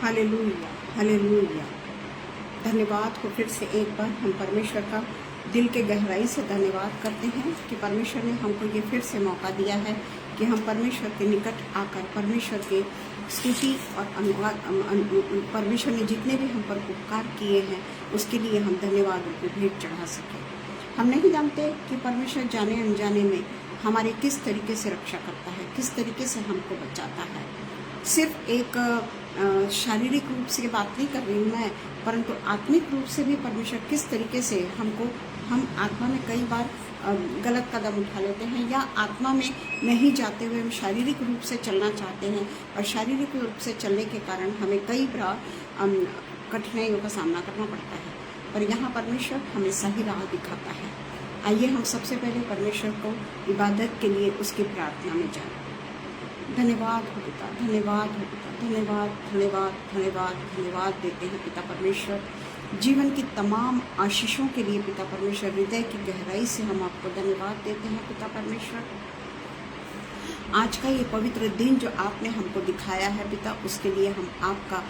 Hallelujah, hallelujah. धन्यवाद हो फिर से एक बार हम परमेश्वर का दिल के गहराई से धन्यवाद करते हैं कि परमेश्वर ने हमको ये फिर से मौका दिया है कि हम परमेश्वर के निकट आकर परमेश्वर के स्तुति और अनुवाद परमेश्वर ने जितने भी हम पर उपकार किए हैं उसके लिए हम धन्यवाद की भेंट चढ़ा सकें। हम नहीं जानते कि परमेश्वर जाने अनजाने में हमारे किस तरीके से रक्षा करता है, किस तरीके से हमको बचाता है। सिर्फ एक शारीरिक रूप से बात नहीं कर रही हूँ मैं, परंतु आत्मिक रूप से भी परमेश्वर किस तरीके से हम आत्मा में कई बार गलत कदम उठा लेते हैं या आत्मा में नहीं जाते हुए हम शारीरिक रूप से चलना चाहते हैं और शारीरिक रूप से चलने के कारण हमें कई बार कठिनाइयों का सामना करना पड़ता है। पर यहाँ परमेश्वर हमें सही राह दिखाता है। आइए हम सबसे पहले परमेश्वर को इबादत के लिए उसकी प्रार्थना में जाएं। धन्यवाद हो पिता, धन्यवाद हो पिता, धन्यवाद धन्यवाद धन्यवाद धन्यवाद देते हैं पिता परमेश्वर जीवन की तमाम आशीषों के लिए। पिता परमेश्वर हृदय की गहराई से हम आपको धन्यवाद देते हैं पिता परमेश्वर। आज का ये पवित्र दिन जो आपने हमको दिखाया है पिता, उसके लिए हम आपका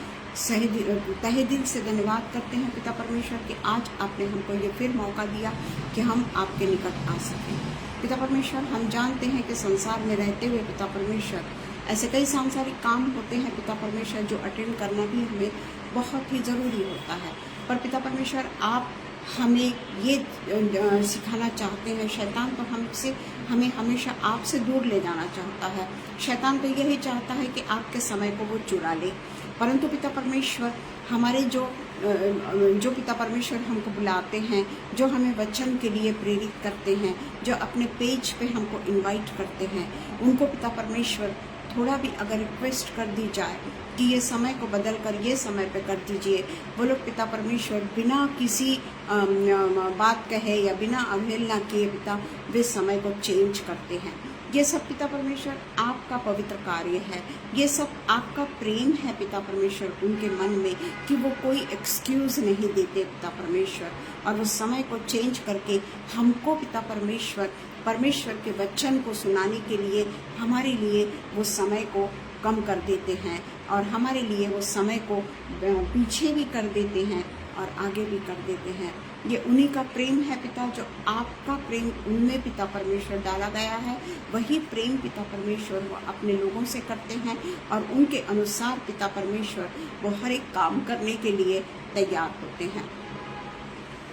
तहे दिल से धन्यवाद करते हैं पिता परमेश्वर कि आज आपने हमको ये फिर मौका दिया कि हम आपके निकट आ सकें। पिता परमेश्वर हम जानते हैं कि संसार में रहते हुए पिता परमेश्वर ऐसे कई सांसारिक काम होते हैं पिता परमेश्वर जो अटेंड करना भी हमें बहुत ही ज़रूरी होता है। पर पिता परमेश्वर आप हमें ये सिखाना चाहते हैं, शैतान तो हमें हमेशा आपसे दूर ले जाना चाहता है। शैतान तो यही चाहता है कि आपके समय को वो चुरा ले। परंतु पिता परमेश्वर हमारे जो पिता परमेश्वर हमको बुलाते हैं, जो हमें वचन के लिए प्रेरित करते हैं, जो अपने पेज पे हमको इनवाइट करते हैं, उनको पिता परमेश्वर थोड़ा भी अगर रिक्वेस्ट कर दी जाए कि ये समय को बदल कर ये समय पे कर दीजिए, वो लोग पिता परमेश्वर बिना किसी बात कहे या बिना अवहेलना किए पिता वे समय को चेंज करते हैं। ये सब पिता परमेश्वर आपका पवित्र कार्य है, ये सब आपका प्रेम है पिता परमेश्वर उनके मन में कि वो कोई एक्सक्यूज़ नहीं देते पिता परमेश्वर, और वो समय को चेंज करके हमको पिता परमेश्वर के वचन को सुनाने के लिए हमारे लिए वो समय को कम कर देते हैं और हमारे लिए वो समय को पीछे भी कर देते हैं और आगे भी कर देते हैं। ये उन्हीं का प्रेम है पिता, जो आपका प्रेम उनमें पिता परमेश्वर डाला गया है। वही प्रेम पिता परमेश्वर वो अपने लोगों से करते हैं और उनके अनुसार पिता परमेश्वर वो हर एक काम करने के लिए तैयार होते हैं।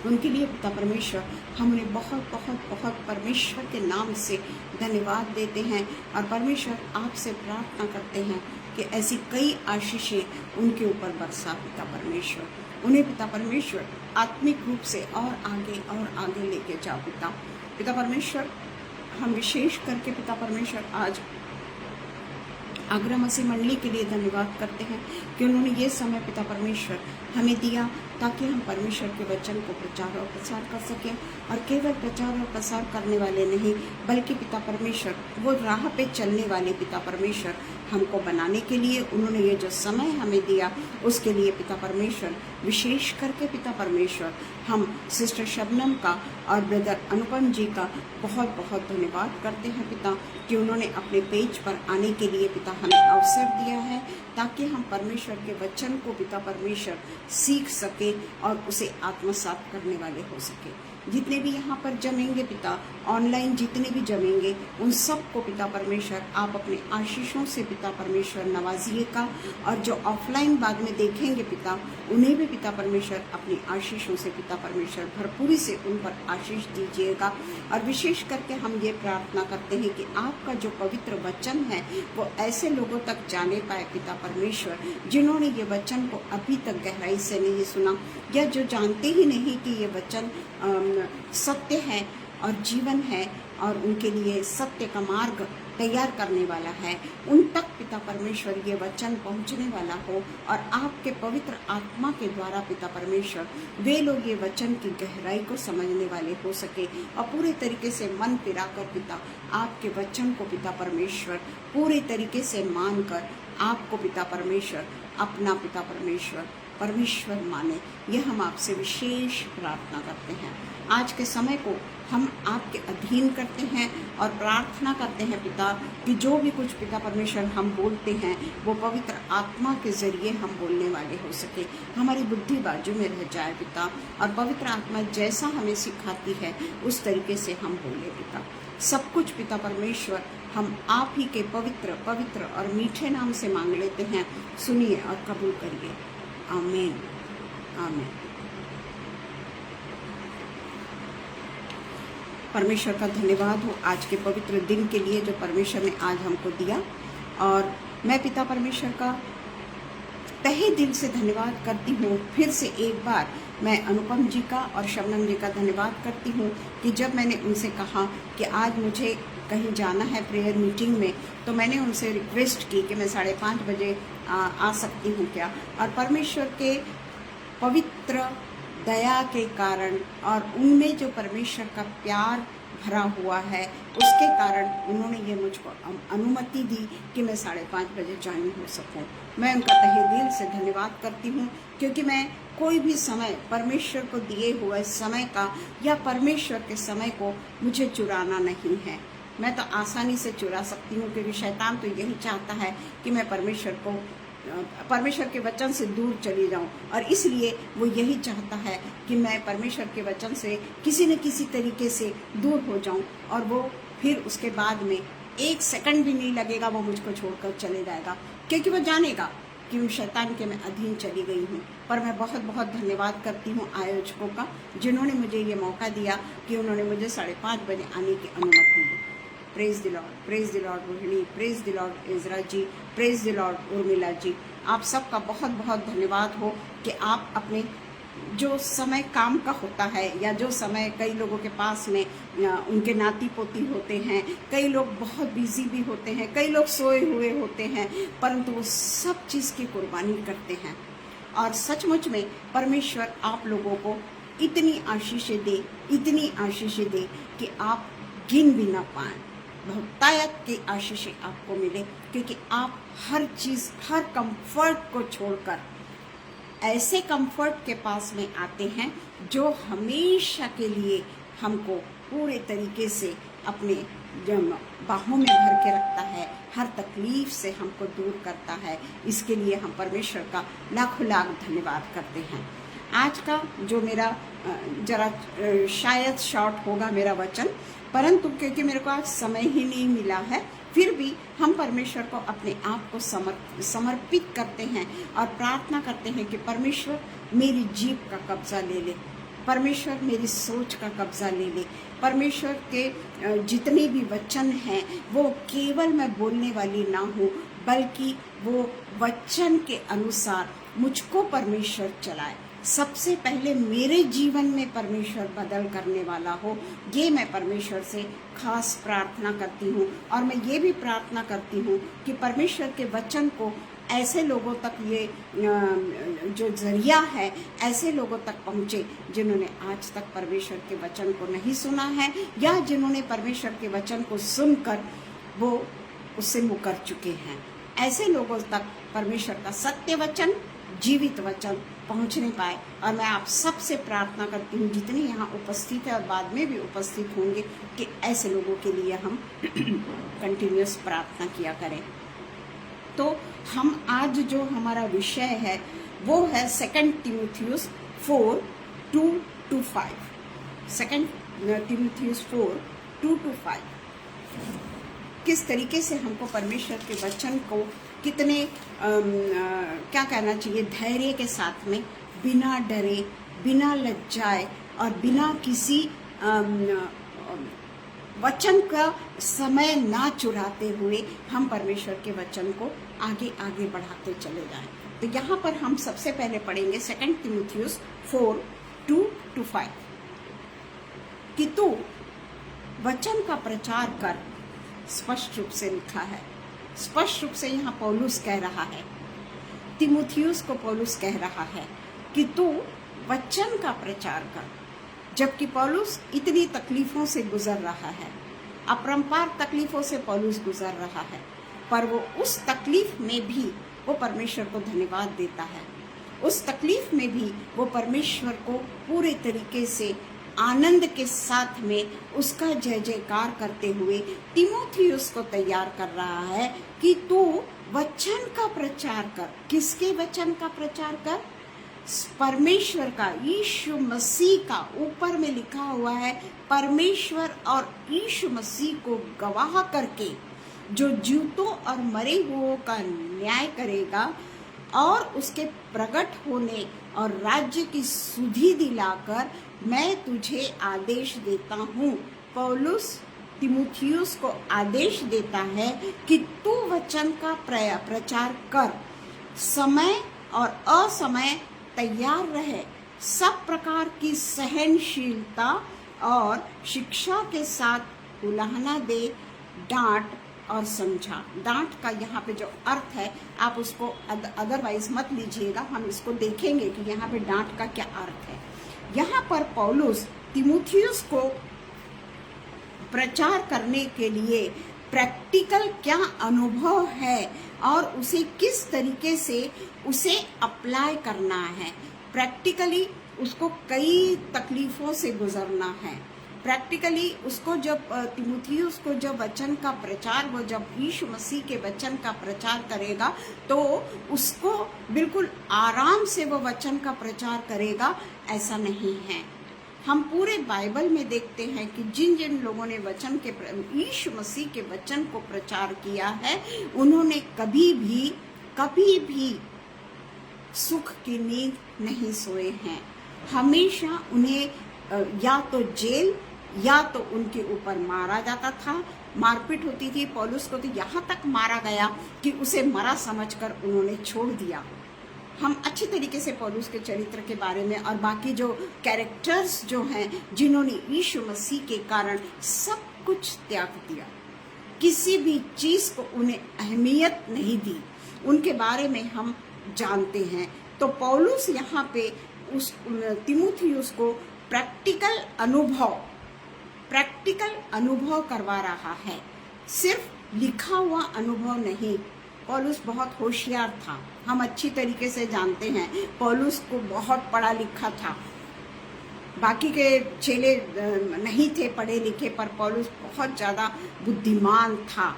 उनके लिए पिता परमेश्वर हम उन्हें बहुत बहुत बहुत परमेश्वर के नाम से धन्यवाद देते हैं और परमेश्वर आपसे प्रार्थना करते हैं कि ऐसी कई आशीषें उनके ऊपर बरसा पिता परमेश्वर। उन्हें पिता परमेश्वर आत्मिक रूप से और आगे लेके जाओ पिता परमेश्वर। हम विशेष करके पिता परमेश्वर आज आगरा मसीह मंडली के लिए धन्यवाद करते हैं कि उन्होंने ये समय पिता परमेश्वर हमें दिया ताकि हम परमेश्वर के वचन को प्रचार और प्रसार कर सकें, और केवल प्रचार और प्रसार करने वाले नहीं बल्कि पिता परमेश्वर वो राह पे चलने वाले पिता परमेश्वर हमको बनाने के लिए उन्होंने ये जो समय हमें दिया उसके लिए पिता परमेश्वर विशेष करके पिता परमेश्वर हम सिस्टर शबनम का और ब्रदर अनुपम जी का बहुत बहुत धन्यवाद करते हैं पिता कि उन्होंने अपने पेज पर आने के लिए पिता हमें अवसर दिया है ताकि हम परमेश्वर के वचन को पिता परमेश्वर सीख सके और उसे आत्मसात करने वाले हो सके। जितने भी यहाँ पर जमेंगे पिता, ऑनलाइन जितने भी जमेंगे, उन सब को पिता परमेश्वर आप अपने आशीषों से पिता परमेश्वर नवाजिएगा, और जो ऑफलाइन बाद में देखेंगे पिता उन्हें भी पिता परमेश्वर अपनी आशीषों से पिता परमेश्वर भरपूरी से उन पर आशीष दीजिएगा। और विशेष करके हम ये प्रार्थना करते हैं कि आपका जो पवित्र वचन है वो ऐसे लोगों तक जाने पाए पिता परमेश्वर जिन्होंने ये वचन को अभी तक गहराई से नहीं सुना या जो जानते ही नहीं कि ये वचन सत्य है और जीवन है और उनके लिए सत्य का मार्ग तैयार करने वाला है। उन तक पिता परमेश्वर ये वचन पहुंचने वाला हो और आपके पवित्र आत्मा के द्वारा पिता परमेश्वर वे लोग ये वचन की गहराई को समझने वाले हो सके और पूरे तरीके से मन पिराकर पिता आपके वचन को पिता परमेश्वर पूरे तरीके से मानकर आपको पिता परमेश्वर अपना पिता परमेश्वर परमेश्वर माने, यह हम आपसे विशेष प्रार्थना करते हैं। आज के समय को हम आपके अधीन करते हैं और प्रार्थना करते हैं पिता कि जो भी कुछ पिता परमेश्वर हम बोलते हैं वो पवित्र आत्मा के ज़रिए हम बोलने वाले हो सके, हमारी बुद्धि बाजू में रह जाए पिता, और पवित्र आत्मा जैसा हमें सिखाती है उस तरीके से हम बोले पिता। सब कुछ पिता परमेश्वर हम आप ही के पवित्र पवित्र और मीठे नाम से मांग लेते हैं, सुनिए और कबूल करिए। आमीन आमीन। परमेश्वर का धन्यवाद हो आज के पवित्र दिन के लिए जो परमेश्वर ने आज हमको दिया, और मैं पिता परमेश्वर का तहे दिल से धन्यवाद करती हूँ। फिर से एक बार मैं अनुपम जी का और शबनम जी का धन्यवाद करती हूँ कि जब मैंने उनसे कहा कि आज मुझे कहीं जाना है प्रेयर मीटिंग में, तो मैंने उनसे रिक्वेस्ट की कि मैं 5:30 बजे आ सकती हूँ क्या, और परमेश्वर के पवित्र दया के कारण और उनमें जो परमेश्वर का प्यार भरा हुआ है उसके कारण उन्होंने ये मुझको अनुमति दी कि मैं 5:30 बजे ज्वाइन हो सकूं। मैं उनका तहे दिल से धन्यवाद करती हूँ, क्योंकि मैं कोई भी समय परमेश्वर को दिए हुए समय का या परमेश्वर के समय को मुझे चुराना नहीं है। मैं तो आसानी से चुरा सकती हूँ, क्योंकि शैतान तो यही चाहता है कि मैं परमेश्वर के वचन से दूर चली जाऊं, और इसलिए वो यही चाहता है कि मैं परमेश्वर के वचन से किसी न किसी तरीके से दूर हो जाऊं, और वो फिर उसके बाद में 1 सेकंड भी नहीं लगेगा वो मुझको छोड़कर चले जाएगा, क्योंकि वो जानेगा कि उन शैतान के मैं अधीन चली गई हूँ। पर मैं बहुत बहुत धन्यवाद करती हूँ आयोजकों का, जिन्होंने मुझे ये मौका दिया कि उन्होंने मुझे 5:30 बजे आने की अनुमति दी। Praise the lord Rohini, praise the lord Ezra ji, praise the lord Urmila ji. आप सबका बहुत बहुत धन्यवाद हो कि आप अपने जो समय काम का होता है, या जो समय कई लोगों के पास में उनके नाती पोती होते हैं, कई लोग बहुत बिजी भी होते हैं, कई लोग सोए हुए होते हैं, परंतु वो सब चीज़ की कुर्बानी करते हैं। और सचमुच में परमेश्वर आप लोगों को इतनी आशीषें दे, इतनी आशीषें दे कि आप गिन भी ना पाएं। बहुतायत की आशीषें आपको मिले, क्योंकि आप हर चीज़, हर कंफर्ट को छोड़कर ऐसे कंफर्ट के पास में आते हैं जो हमेशा के लिए हमको पूरे तरीके से अपने बाहों में भर के रखता है, हर तकलीफ से हमको दूर करता है। इसके लिए हम परमेश्वर का लाखों लाख धन्यवाद करते हैं। आज का जो मेरा जरा शायद शॉर्ट होगा मेरा वचन, परंतु क्योंकि मेरे को आज समय ही नहीं मिला है, फिर भी हम परमेश्वर को अपने आप को समर्पित करते हैं और प्रार्थना करते हैं कि परमेश्वर मेरी जीभ का कब्जा ले ले, परमेश्वर मेरी सोच का कब्जा ले ले। परमेश्वर के जितने भी वचन हैं वो केवल मैं बोलने वाली ना हूँ, बल्कि वो वचन के अनुसार मुझको परमेश्वर चलाए। सबसे पहले मेरे जीवन में परमेश्वर बदल करने वाला हो, ये मैं परमेश्वर से खास प्रार्थना करती हूँ। और मैं ये भी प्रार्थना करती हूँ कि परमेश्वर के वचन को ऐसे लोगों तक, ये जो जरिया है, ऐसे लोगों तक पहुँचे जिन्होंने आज तक परमेश्वर के वचन को नहीं सुना है, या जिन्होंने परमेश्वर के वचन को सुनकर वो उससे मुकर चुके हैं। ऐसे लोगों तक परमेश्वर का सत्य वचन, जीवित वचन पहुंचने पाए। और मैं आप सबसे प्रार्थना करती हूँ, जितने यहाँ उपस्थित है और बाद में भी उपस्थित होंगे, कि ऐसे लोगों के लिए हम कंटिन्यूअस प्रार्थना किया करें। तो हम आज जो हमारा विषय है वो है 2 तीमुथियुस 4:2-5। 2 तीमुथियुस 4:2-5। किस तरीके से हमको परमेश्वर के वचन को कितने क्या कहना चाहिए, धैर्य के साथ में, बिना डरे, बिना लज्जाए और बिना किसी वचन का समय ना चुराते हुए हम परमेश्वर के वचन को आगे आगे बढ़ाते चले जाएं। तो यहाँ पर हम सबसे पहले पढ़ेंगे 2 तीमुथियुस 4:2-5 कि तू वचन का प्रचार कर। स्पष्ट रूप से लिखा है, स्पष्ट रूप से यहाँ पौलुस कह रहा है, तीमुथियुस को पौलुस कह रहा है कि तू वचन का प्रचार कर। जबकि पौलुस इतनी तकलीफों से गुजर रहा है, अपरंपार तकलीफों से पौलुस गुजर रहा है, पर वो उस तकलीफ में भी वो परमेश्वर को धन्यवाद देता है। उस तकलीफ में भी वो परमेश्वर को पूरे तरीके से आनंद के साथ में उसका जय जयकार करते हुए तीमुथियुस को तैयार कर रहा है कि तू वचन का प्रचार कर। किसके वचन का प्रचार कर? परमेश्वर का, यीशु मसीह का। ऊपर में लिखा हुआ है परमेश्वर और यीशु मसीह को गवाह करके जो जीवतों और मरे हुओं का न्याय करेगा और उसके प्रकट होने और राज्य की सुधि दिलाकर मैं तुझे आदेश देता हूँ। पौलुस तीमुथियुस को आदेश देता है कि तू वचन का प्रचार कर, समय और असमय तैयार रहे, सब प्रकार की सहनशीलता और शिक्षा के साथ उलाहना दे, डांट और समझा। डांट का यहाँ पे जो अर्थ है आप उसको अदरवाइज मत लीजिएगा, हम इसको देखेंगे कि यहाँ पे डांट का क्या अर्थ है। यहाँ पर पौलुस तीमुथियुस को प्रचार करने के लिए प्रैक्टिकल क्या अनुभव है और उसे किस तरीके से उसे अप्लाई करना है। प्रैक्टिकली उसको कई तकलीफों से गुजरना है। प्रैक्टिकली उसको जब तीमुथियुस को जब वचन का प्रचार, वो जब यीशु मसीह के वचन का प्रचार करेगा तो उसको बिल्कुल आराम से वो वचन का प्रचार करेगा, ऐसा नहीं है। हम पूरे बाइबल में देखते हैं कि जिन जिन लोगों ने वचन के, यीशु मसीह के वचन को प्रचार किया है, उन्होंने कभी भी सुख की नींद नहीं सोए हैं। हमेशा उन्हें या तो जेल या तो उनके ऊपर मारा जाता था, मारपीट होती थी। पौलुस को तो यहाँ तक मारा गया कि उसे मरा समझकर उन्होंने छोड़ दिया। हम अच्छी तरीके से पौलुस के चरित्र के बारे में और बाकी जो कैरेक्टर्स जो हैं जिन्होंने यीशु मसीह के कारण सब कुछ त्याग दिया, किसी भी चीज को उन्हें अहमियत नहीं दी, उनके बारे में हम जानते हैं। तो पौलुस यहाँ पे उस तीमुथियुस को प्रैक्टिकल अनुभव करवा रहा है, सिर्फ लिखा हुआ अनुभव नहीं। पौलुस बहुत होशियार था, हम अच्छी तरीके से जानते हैं। पौलुस को बहुत पढ़ा लिखा था, बाकी के चेले नहीं थे पढ़े लिखे, पर पौलुस बहुत ज़्यादा बुद्धिमान था,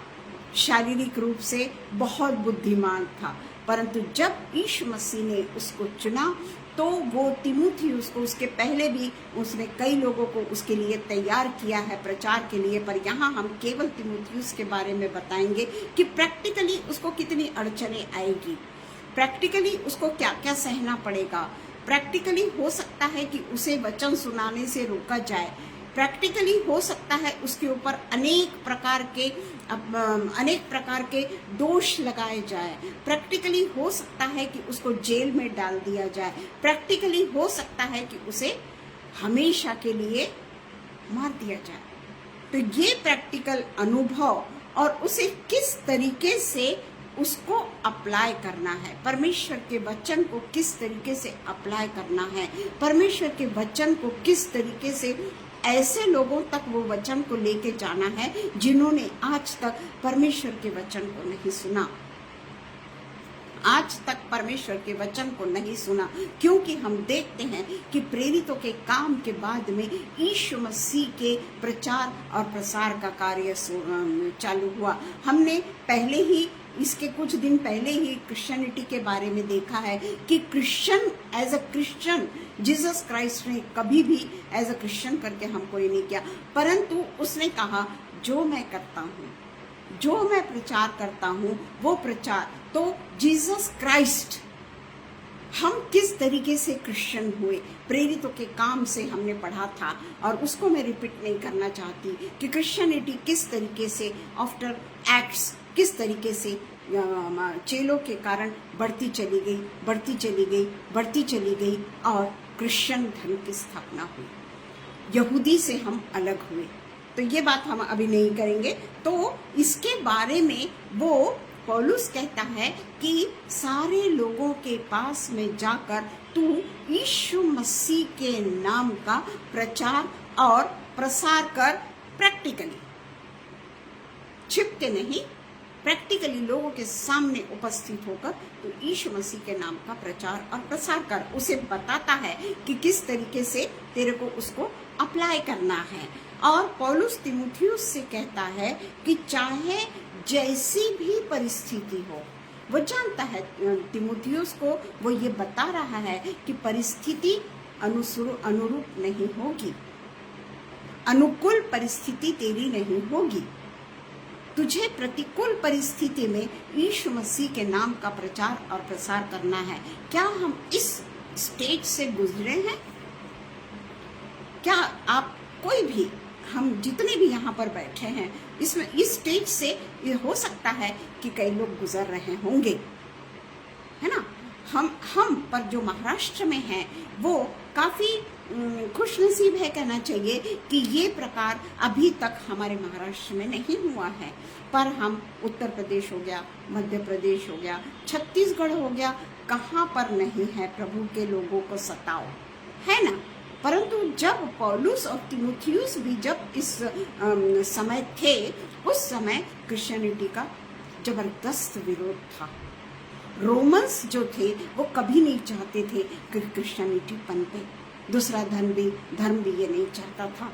शारीरिक रूप से बहुत बुद्धिमान था। परंतु जब यीशु मसीह ने उसको चुना तो वो तीमुथियुस को, उसके पहले भी उसने कई लोगों को उसके लिए तैयार किया है प्रचार के लिए, पर यहाँ हम केवल तीमुथियुस के बारे में बताएंगे कि प्रैक्टिकली उसको कितनी अड़चने आएगी, प्रैक्टिकली उसको क्या क्या सहना पड़ेगा। प्रैक्टिकली हो सकता है कि उसे वचन सुनाने से रोका जाए, प्रैक्टिकली हो सकता है उसके ऊपर अनेक प्रकार के दोष लगाए जाए, प्रैक्टिकली हो सकता है कि उसको जेल में डाल दिया जाए, प्रैक्टिकली हो सकता है कि उसे हमेशा के लिए मार दिया जाए। तो ये प्रैक्टिकल अनुभव और उसे किस तरीके से उसको अप्लाई करना है, परमेश्वर के वचन को किस तरीके से अप्लाई करना है, परमेश्वर के वचन को किस तरीके से ऐसे लोगों तक वो वचन को लेके जाना है जिन्होंने आज तक परमेश्वर के वचन को नहीं सुना, आज तक परमेश्वर के वचन को नहीं सुना। क्योंकि हम देखते हैं कि प्रेरितों के काम के बाद में यीशु मसीह के प्रचार और प्रसार का कार्य चालू हुआ। हमने पहले ही, इसके कुछ दिन पहले ही क्रिश्चियनिटी के बारे में देखा है कि Christian, as a Christian, Jesus Christ ने कभी भी एज अ क्रिश्चियन करके हमको ये नहीं किया, परंतु उसने कहा जो मैं करता हूँ, जो मैं प्रचार करता हूँ वो प्रचार, तो जीसस क्राइस्ट, हम किस तरीके से क्रिश्चियन हुए, प्रेरितों के काम से हमने पढ़ा था और उसको मैं रिपीट नहीं करना चाहती कि क्रिश्चियनिटी किस तरीके से आफ्टर एक्ट्स, किस तरीके से चेलों के कारण बढ़ती चली गई और क्रिश्चियन धर्म की स्थापना हुई, यहूदी से हम अलग हुए। तो ये बात हम अभी नहीं करेंगे। तो इसके बारे में वो पौलुस कहता है कि सारे लोगों के पास में जाकर तू यीशु मसीह के नाम का प्रचार और प्रसार कर, प्रैक्टिकली, छिप के नहीं, प्रैक्टिकली लोगों के सामने उपस्थित होकर तो यीशु मसीह के नाम का प्रचार और प्रसार कर, उसे बताता है कि किस तरीके से तेरे को उसको अप्लाई करना है। और पौलुस तीमुथियुस से कहता है कि चाहे जैसी भी परिस्थिति हो, वो जानता है तीमुथियुस को, वो ये बता रहा है कि परिस्थिति अनुरूप नहीं होगी, अनुकूल परिस्थिति तेरी नहीं होगी। तुझे प्रतिकूल परिस्थिति में यीशु मसीह के नाम का प्रचार और प्रसार करना है। क्या हम इस स्टेज से गुजरे हैं? क्या आप कोई भी, हम जितने भी यहाँ पर बैठे हैं, इसमें इस स्टेज से ये हो सकता है कि कई लोग गुजर रहे होंगे, है ना। हम पर जो महाराष्ट्र में हैं वो काफी खुशनसीब है, कहना चाहिए कि ये प्रकार अभी तक हमारे महाराष्ट्र में नहीं हुआ है। पर हम उत्तर प्रदेश हो गया, मध्य प्रदेश हो गया, छत्तीसगढ़ हो गया, कहाँ पर नहीं है प्रभु के लोगों को सताओ, है ना। परंतु जब पौलुस और तीमुथियुस भी जब इस समय थे, उस समय क्रिश्चियनिटी का जबरदस्त विरोध था। रोमन्स जो थे वो कभी नहीं चाहते थे कि क्रिश्चियनिटी पनपे, दूसरा धर्म भी ये नहीं चाहता था।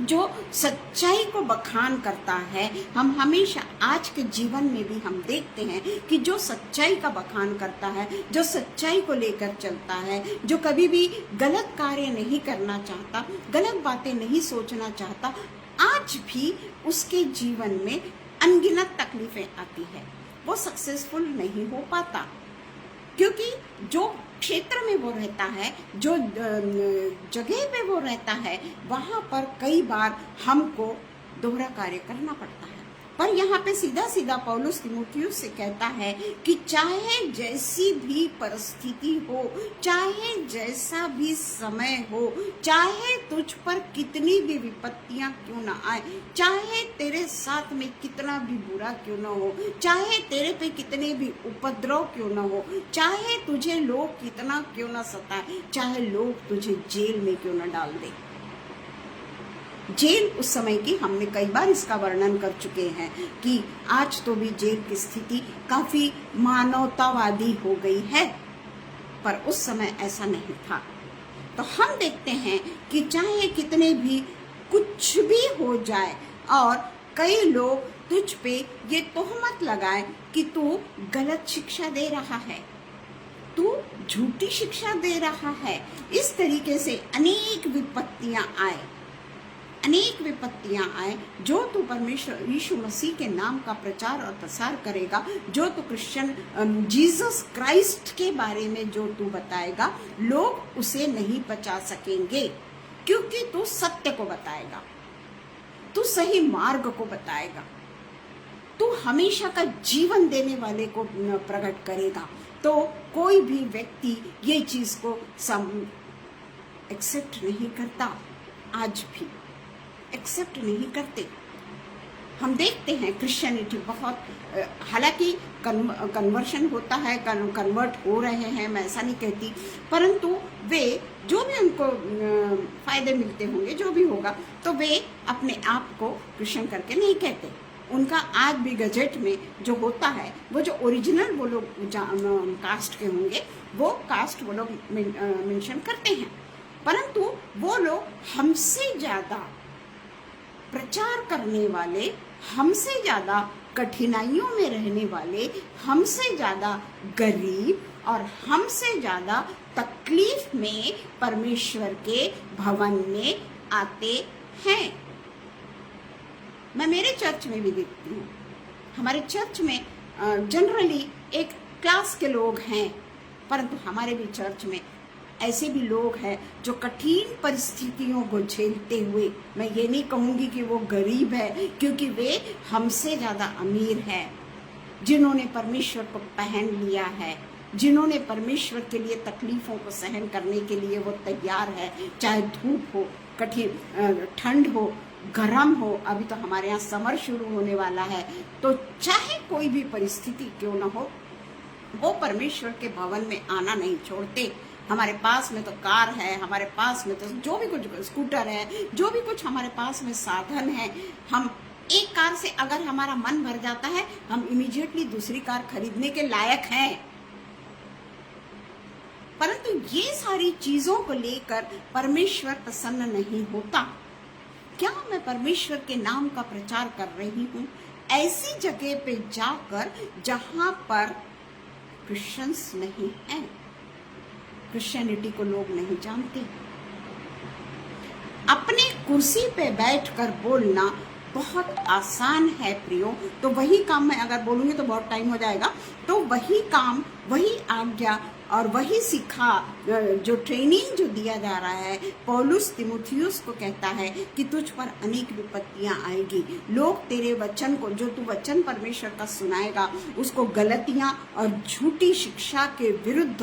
जो सच्चाई को बखान करता है, हम हमेशा आज के जीवन में भी हम देखते हैं कि जो सच्चाई का बखान करता है, जो सच्चाई को लेकर चलता है, जो कभी भी गलत कार्य नहीं करना चाहता, गलत बातें नहीं सोचना चाहता, आज भी उसके जीवन में अनगिनत तकलीफें आती है, वो सक्सेसफुल नहीं हो पाता। क्योंकि जो क्षेत्र में वो रहता है, जो जगह पे वो रहता है, वहाँ पर कई बार हमको दोहरा कार्य करना पड़ता है। पर यहाँ पे सीधा सीधा पौलुस तीमुथियुस से कहता है कि चाहे जैसी भी परिस्थिति हो, चाहे जैसा भी समय हो, चाहे तुझ पर कितनी भी विपत्तियां क्यों ना आए, चाहे तेरे साथ में कितना भी बुरा क्यों ना हो, चाहे तेरे पे कितने भी उपद्रव क्यों ना हो, चाहे तुझे लोग कितना क्यों ना सताए, चाहे लोग तुझे जेल में क्यों ना डाल दे। जेल उस समय की हमने कई बार इसका वर्णन कर चुके हैं कि आज तो भी जेल की स्थिति काफी मानवतावादी हो गई है, पर उस समय ऐसा नहीं था। तो हम देखते हैं कि चाहे कितने भी कुछ भी हो जाए और कई लोग तुझ पे ये तोहमत लगाए कि तू गलत शिक्षा दे रहा है, तू झूठी शिक्षा दे रहा है, इस तरीके से अनेक विपत्तियां आए, जो तू परमेश्वर यीशु मसीह के नाम का प्रचार और प्रसार करेगा, जो तू क्रिश्चियन जीसस क्राइस्ट के बारे में जो तू बताएगा, लोग उसे नहीं पचा सकेंगे, क्योंकि तू सत्य को बताएगा, तू सही मार्ग को बताएगा, तू हमेशा का जीवन देने वाले को प्रकट करेगा। तो कोई भी व्यक्ति ये चीज को एक्सेप्ट नहीं करता, आज भी एक्सेप्ट नहीं करते। हम देखते हैं क्रिश्चियनिटी बहुत, हालांकि कन्वर्शन होता है, कन्वर्ट हो रहे हैं, मैं ऐसा नहीं कहती, परंतु वे जो भी उनको फायदे मिलते होंगे, जो भी होगा, तो वे अपने आप को क्रिश्चियन करके नहीं कहते। उनका आज भी गजेट में जो होता है, वो जो ओरिजिनल वो लोग कास्ट के होंगे, वो कास्ट वो लोग मेंशन करते हैं, परंतु वो लोग हमसे ज़्यादा प्रचार करने वाले, हमसे ज़्यादा कठिनाइयों में रहने वाले, हमसे ज़्यादा गरीब और हमसे ज़्यादा तकलीफ में परमेश्वर के भवन में आते हैं। मैं मेरे चर्च में भी देखती हूँ, हमारे चर्च में जनरली एक क्लास के लोग हैं, परंतु हमारे भी चर्च में ऐसे भी लोग हैं जो कठिन परिस्थितियों को झेलते हुए, मैं ये नहीं कहूँगी कि वो गरीब है, क्योंकि वे हमसे ज़्यादा अमीर हैं, जिन्होंने परमेश्वर को पहन लिया है, जिन्होंने परमेश्वर के लिए तकलीफ़ों को सहन करने के लिए वो तैयार है, चाहे धूप हो, कठिन ठंड हो, गर्म हो। अभी तो हमारे यहाँ समर शुरू होने वाला है, तो चाहे कोई भी परिस्थिति क्यों ना हो, वो परमेश्वर के भवन में आना नहीं छोड़ते। हमारे पास में तो कार है, हमारे पास में तो जो भी कुछ स्कूटर है, जो भी कुछ हमारे पास में साधन है, हम एक कार से अगर हमारा मन भर जाता है, हम इमीडिएटली दूसरी कार खरीदने के लायक हैं। परंतु ये सारी चीजों को लेकर परमेश्वर प्रसन्न नहीं होता। क्या मैं परमेश्वर के नाम का प्रचार कर रही हूँ ऐसी जगह पे जाकर जहां पर क्रिश्चियंस नहीं हैं, क्रिश्चियनिटी को लोग नहीं जानते। अपने कुर्सी पे बैठकर बोलना बहुत आसान है प्रियो। तो वही काम मैं अगर बोलूंगी तो बहुत टाइम हो जाएगा। तो वही काम, वही आज्ञा और वही सिखा, जो ट्रेनिंग जो दिया जा रहा है, पौलुस तिमुथियुस को कहता है कि तुझ पर अनेक विपत्तियां आएगी। लोग तेरे वचन को, जो तू वचन परमेश्वर का सुनाएगा, उसको गलतियां और झूठी शिक्षा के विरुद्ध,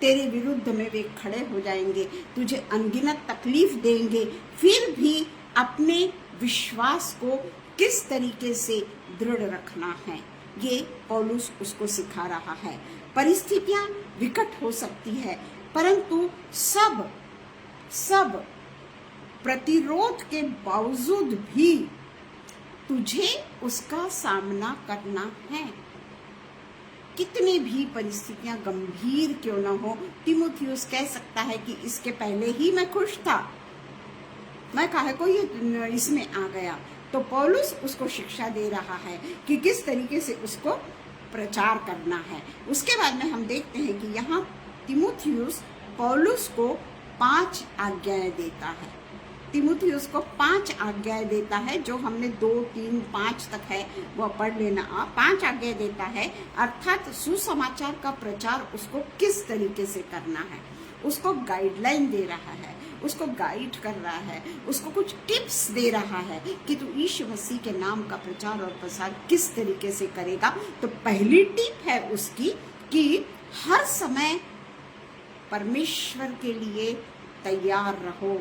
तेरे विरुद्ध में वे खड़े हो जाएंगे, तुझे अनगिनत तकलीफ देंगे। फिर भी अपने विश्वास को किस तरीके से दृढ़ रखना है, ये पौलुस उसको सिखा रहा है। परिस्थितियां विकट हो सकती है, परंतु सब प्रतिरोध के बावजूद भी तुझे उसका सामना करना है। कितनी भी परिस्थितियां गंभीर क्यों न हो, तिमुथियुस कह सकता है कि इसके पहले ही मैं खुश था, मैं काहे को ये इसमें आ गया। तो पौलुस उसको शिक्षा दे रहा है कि किस तरीके से उसको प्रचार करना है। उसके बाद में हम देखते हैं कि यहाँ तिमुथियुस पौलुस को 5 आज्ञाएं देता है। तिमुथियुस को 5 आज्ञाएं देता है, जो हमने 2, 3, 5 तक है वो पढ़ लेना आप। 5 आज्ञाएं देता है, अर्थात सुसमाचार का प्रचार उसको किस तरीके से करना है, उसको गाइडलाइन दे रहा है, उसको गाइड कर रहा है, उसको कुछ टिप्स दे रहा है कि तू यीशु मसीह के नाम का प्रचार और प्रसार किस तरीके से करेगा। तो पहली टिप है उसकी कि हर समय परमेश्वर के लिए तैयार रहो,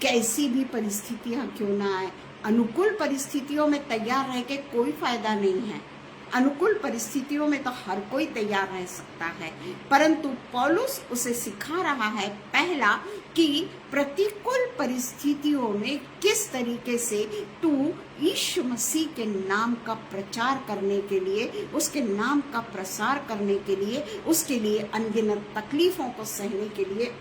कैसी भी परिस्थितियां क्यों ना आए। अनुकूल परिस्थितियों में तैयार रह के कोई फायदा नहीं है। अनुकूल परिस्थितियों में तो हर कोई तैयार रह सकता है, परंतु पौलुस उसे सिखा रहा है पहला कि प्रतिकूल परिस्थितियों में किस तरीके से तू यीशु मसीह के नाम का प्रचार करने के लिए, उसके नाम का प्रसार करने के लिए, उसके लिए अनगिनत तकलीफों को सहने के लिए,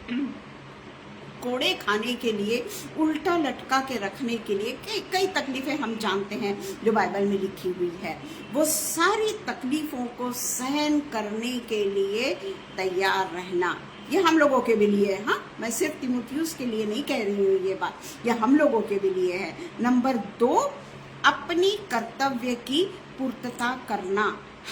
कोड़े खाने के लिए, उल्टा लटका के रखने के लिए, कई तकलीफें हम जानते हैं जो बाइबल में लिखी हुई है। वो सारी तकलीफों को सहन करने के लिए तैयार रहना, ये हम लोगों के भी लिए है। हाँ, मैं सिर्फ तिमुथियुस के लिए नहीं कह रही हूँ ये बात, ये हम लोगों के भी लिए है। नंबर 2, अपनी कर्तव्य की पूर्तता करना।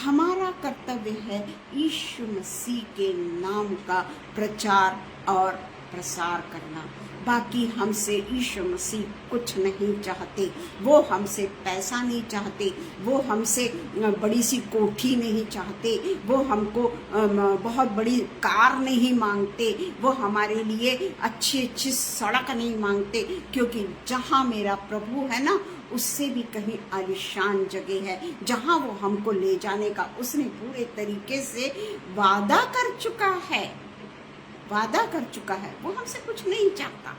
हमारा कर्तव्य है यीशु मसीह के नाम का प्रचार और प्रसार करना। बाकी हमसे यीशु मसीह कुछ नहीं चाहते, वो हमसे पैसा नहीं चाहते, वो हमसे बड़ी सी कोठी नहीं चाहते, वो हमको बहुत बड़ी कार नहीं मांगते, वो हमारे लिए अच्छी सड़क नहीं मांगते, क्योंकि जहाँ मेरा प्रभु है ना, उससे भी कहीं आलीशान जगह है जहाँ वो हमको ले जाने का उसने पूरे तरीके से वादा कर चुका है। वो हमसे कुछ नहीं चाहता,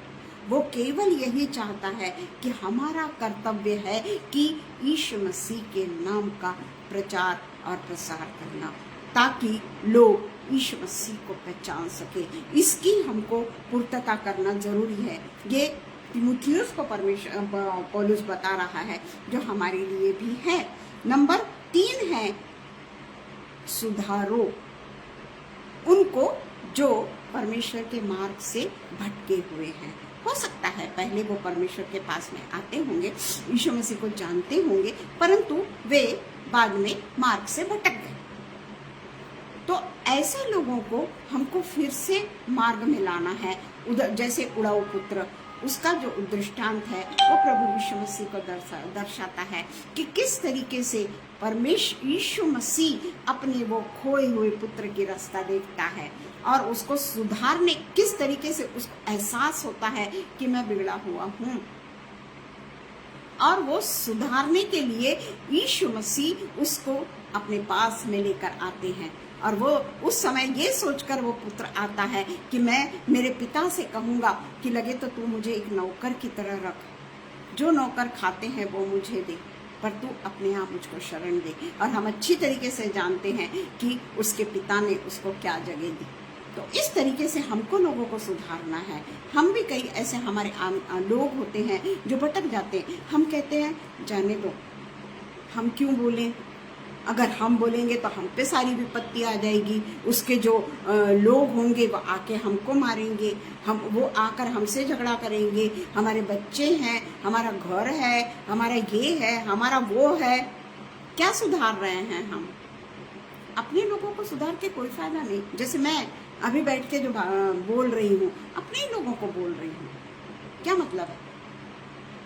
वो केवल यही चाहता है कि हमारा कर्तव्य है कि यीशु मसीह के नाम का प्रचार और प्रसार करना, ताकि लोग यीशु मसीह को पहचान सके। इसकी हमको पूर्तता करना जरूरी है। ये तिमुथियुस को पौलुस बता रहा है, जो हमारे लिए भी है। नंबर 3 है सुधारो उनको जो परमेश्वर के मार्ग से भटके हुए हैं। हो सकता है पहले वो परमेश्वर के पास में आते होंगे, यीशु मसीह को जानते होंगे, परंतु वे बाद में मार्ग से भटक गए। तो ऐसे लोगों को हमको फिर से मार्ग में लाना है। उधर जैसे उड़ाऊ पुत्र, उसका जो दृष्टांत है वो प्रभु यीशु मसीह को दर्शाता है कि किस तरीके से परमेश्वर यीशु मसीह अपने वो खोए हुए पुत्र की रास्ता देखता है और उसको सुधारने, किस तरीके से उसको एहसास होता है कि मैं बिगड़ा हुआ हूँ, और वो सुधारने के लिए यीशु मसीह उसको अपने पास में लेकर आते हैं। और वो उस समय ये सोचकर वो पुत्र आता है कि मैं मेरे पिता से कहूँगा कि लगे तो तू मुझे एक नौकर की तरह रख, जो नौकर खाते हैं वो मुझे दे, पर तू अपने आप मुझको शरण दे। और हम अच्छी तरीके से जानते हैं कि उसके पिता ने उसको क्या जगह दी। तो इस तरीके से हमको लोगों को सुधारना है। हम भी कई ऐसे हमारे लोग होते हैं जो भटक जाते हैं। हम कहते हैं जाने दो, हम क्यों बोलें, अगर हम बोलेंगे तो हम पे सारी विपत्ति आ जाएगी, उसके जो लोग होंगे वो आके हमको मारेंगे, वो आकर हमसे झगड़ा करेंगे, हमारे बच्चे हैं, हमारा घर है, हमारा ये है, हमारा वो है। क्या सुधार रहे हैं हम? अपने लोगों को सुधार के कोई फायदा नहीं। जैसे मैं अभी बैठ के जो बोल रही हूँ, अपने ही लोगों को बोल रही हूँ, क्या मतलब है?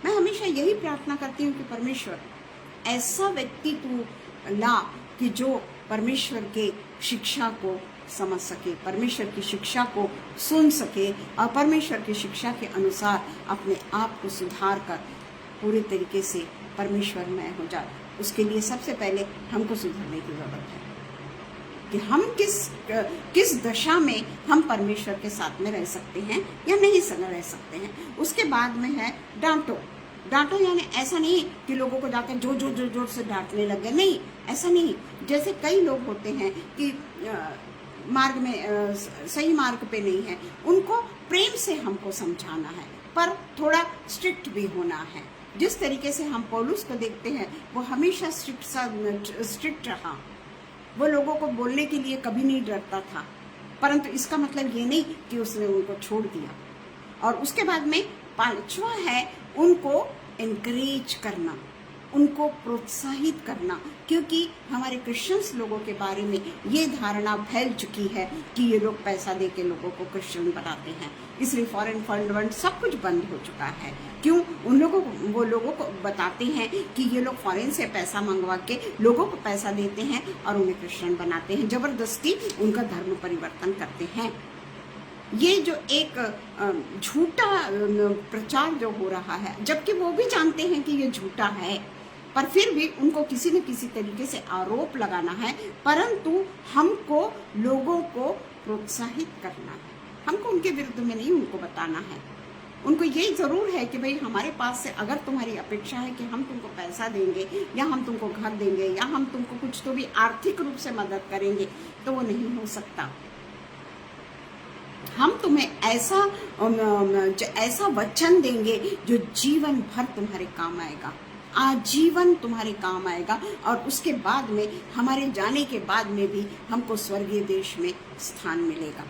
मैं हमेशा यही प्रार्थना करती हूँ कि परमेश्वर ऐसा व्यक्ति तू ला कि जो परमेश्वर के शिक्षा को समझ सके, परमेश्वर की शिक्षा को सुन सके और परमेश्वर की शिक्षा के अनुसार अपने आप को सुधार कर पूरे तरीके से परमेश्वरमय हो जाए। उसके लिए सबसे पहले हमको सुधरने की जरूरत है कि हम किस दशा में हम परमेश्वर के साथ में रह सकते हैं या नहीं रह सकते हैं। उसके बाद में है डांटो। डांटो यानी ऐसा नहीं कि लोगों को जाकर जोर से डांटने लगे, नहीं, ऐसा नहीं। जैसे कई लोग होते हैं कि मार्ग में सही मार्ग पे नहीं है, उनको प्रेम से हमको समझाना है, पर थोड़ा स्ट्रिक्ट भी होना है। जिस तरीके से हम पौलुस को देखते हैं, वो हमेशा स्ट्रिक्ट रहा, वो लोगों को बोलने के लिए कभी नहीं डरता था, परंतु इसका मतलब ये नहीं कि उसने उनको छोड़ दिया। और उसके बाद में 5वां है उनको एनकरेज करना, उनको प्रोत्साहित करना, क्योंकि हमारे क्रिश्चियंस लोगों के बारे में ये धारणा फैल चुकी है कि ये लोग पैसा दे के लोगों को क्रिश्चियन बनाते हैं, इसलिए फॉरेन फंड सब कुछ बंद हो चुका है। क्यों? वो लोगों को बताते हैं कि ये लोग फॉरेन से पैसा मंगवा के लोगों को पैसा देते हैं और उन्हें क्रिश्चियन बनाते हैं, जबरदस्ती उनका धर्म परिवर्तन करते हैं। ये जो एक झूठा प्रचार जो हो रहा है, जबकि वो भी जानते हैं कि ये झूठा है, पर फिर भी उनको किसी न किसी तरीके से आरोप लगाना है। परंतु हमको लोगों को प्रोत्साहित करना है, हमको उनके विरुद्ध में नहीं उनको बताना है। उनको ये जरूर है कि भाई हमारे पास से अगर तुम्हारी अपेक्षा है कि हम तुमको पैसा देंगे या हम तुमको घर देंगे या हम तुमको कुछ तो भी आर्थिक रूप से मदद करेंगे, तो वो नहीं हो सकता। हम तुम्हें ऐसा वचन देंगे जो जीवन भर तुम्हारे काम आएगा, आजीवन तुम्हारे काम आएगा, और उसके बाद में हमारे जाने के बाद में भी हमको स्वर्गीय देश में स्थान मिलेगा।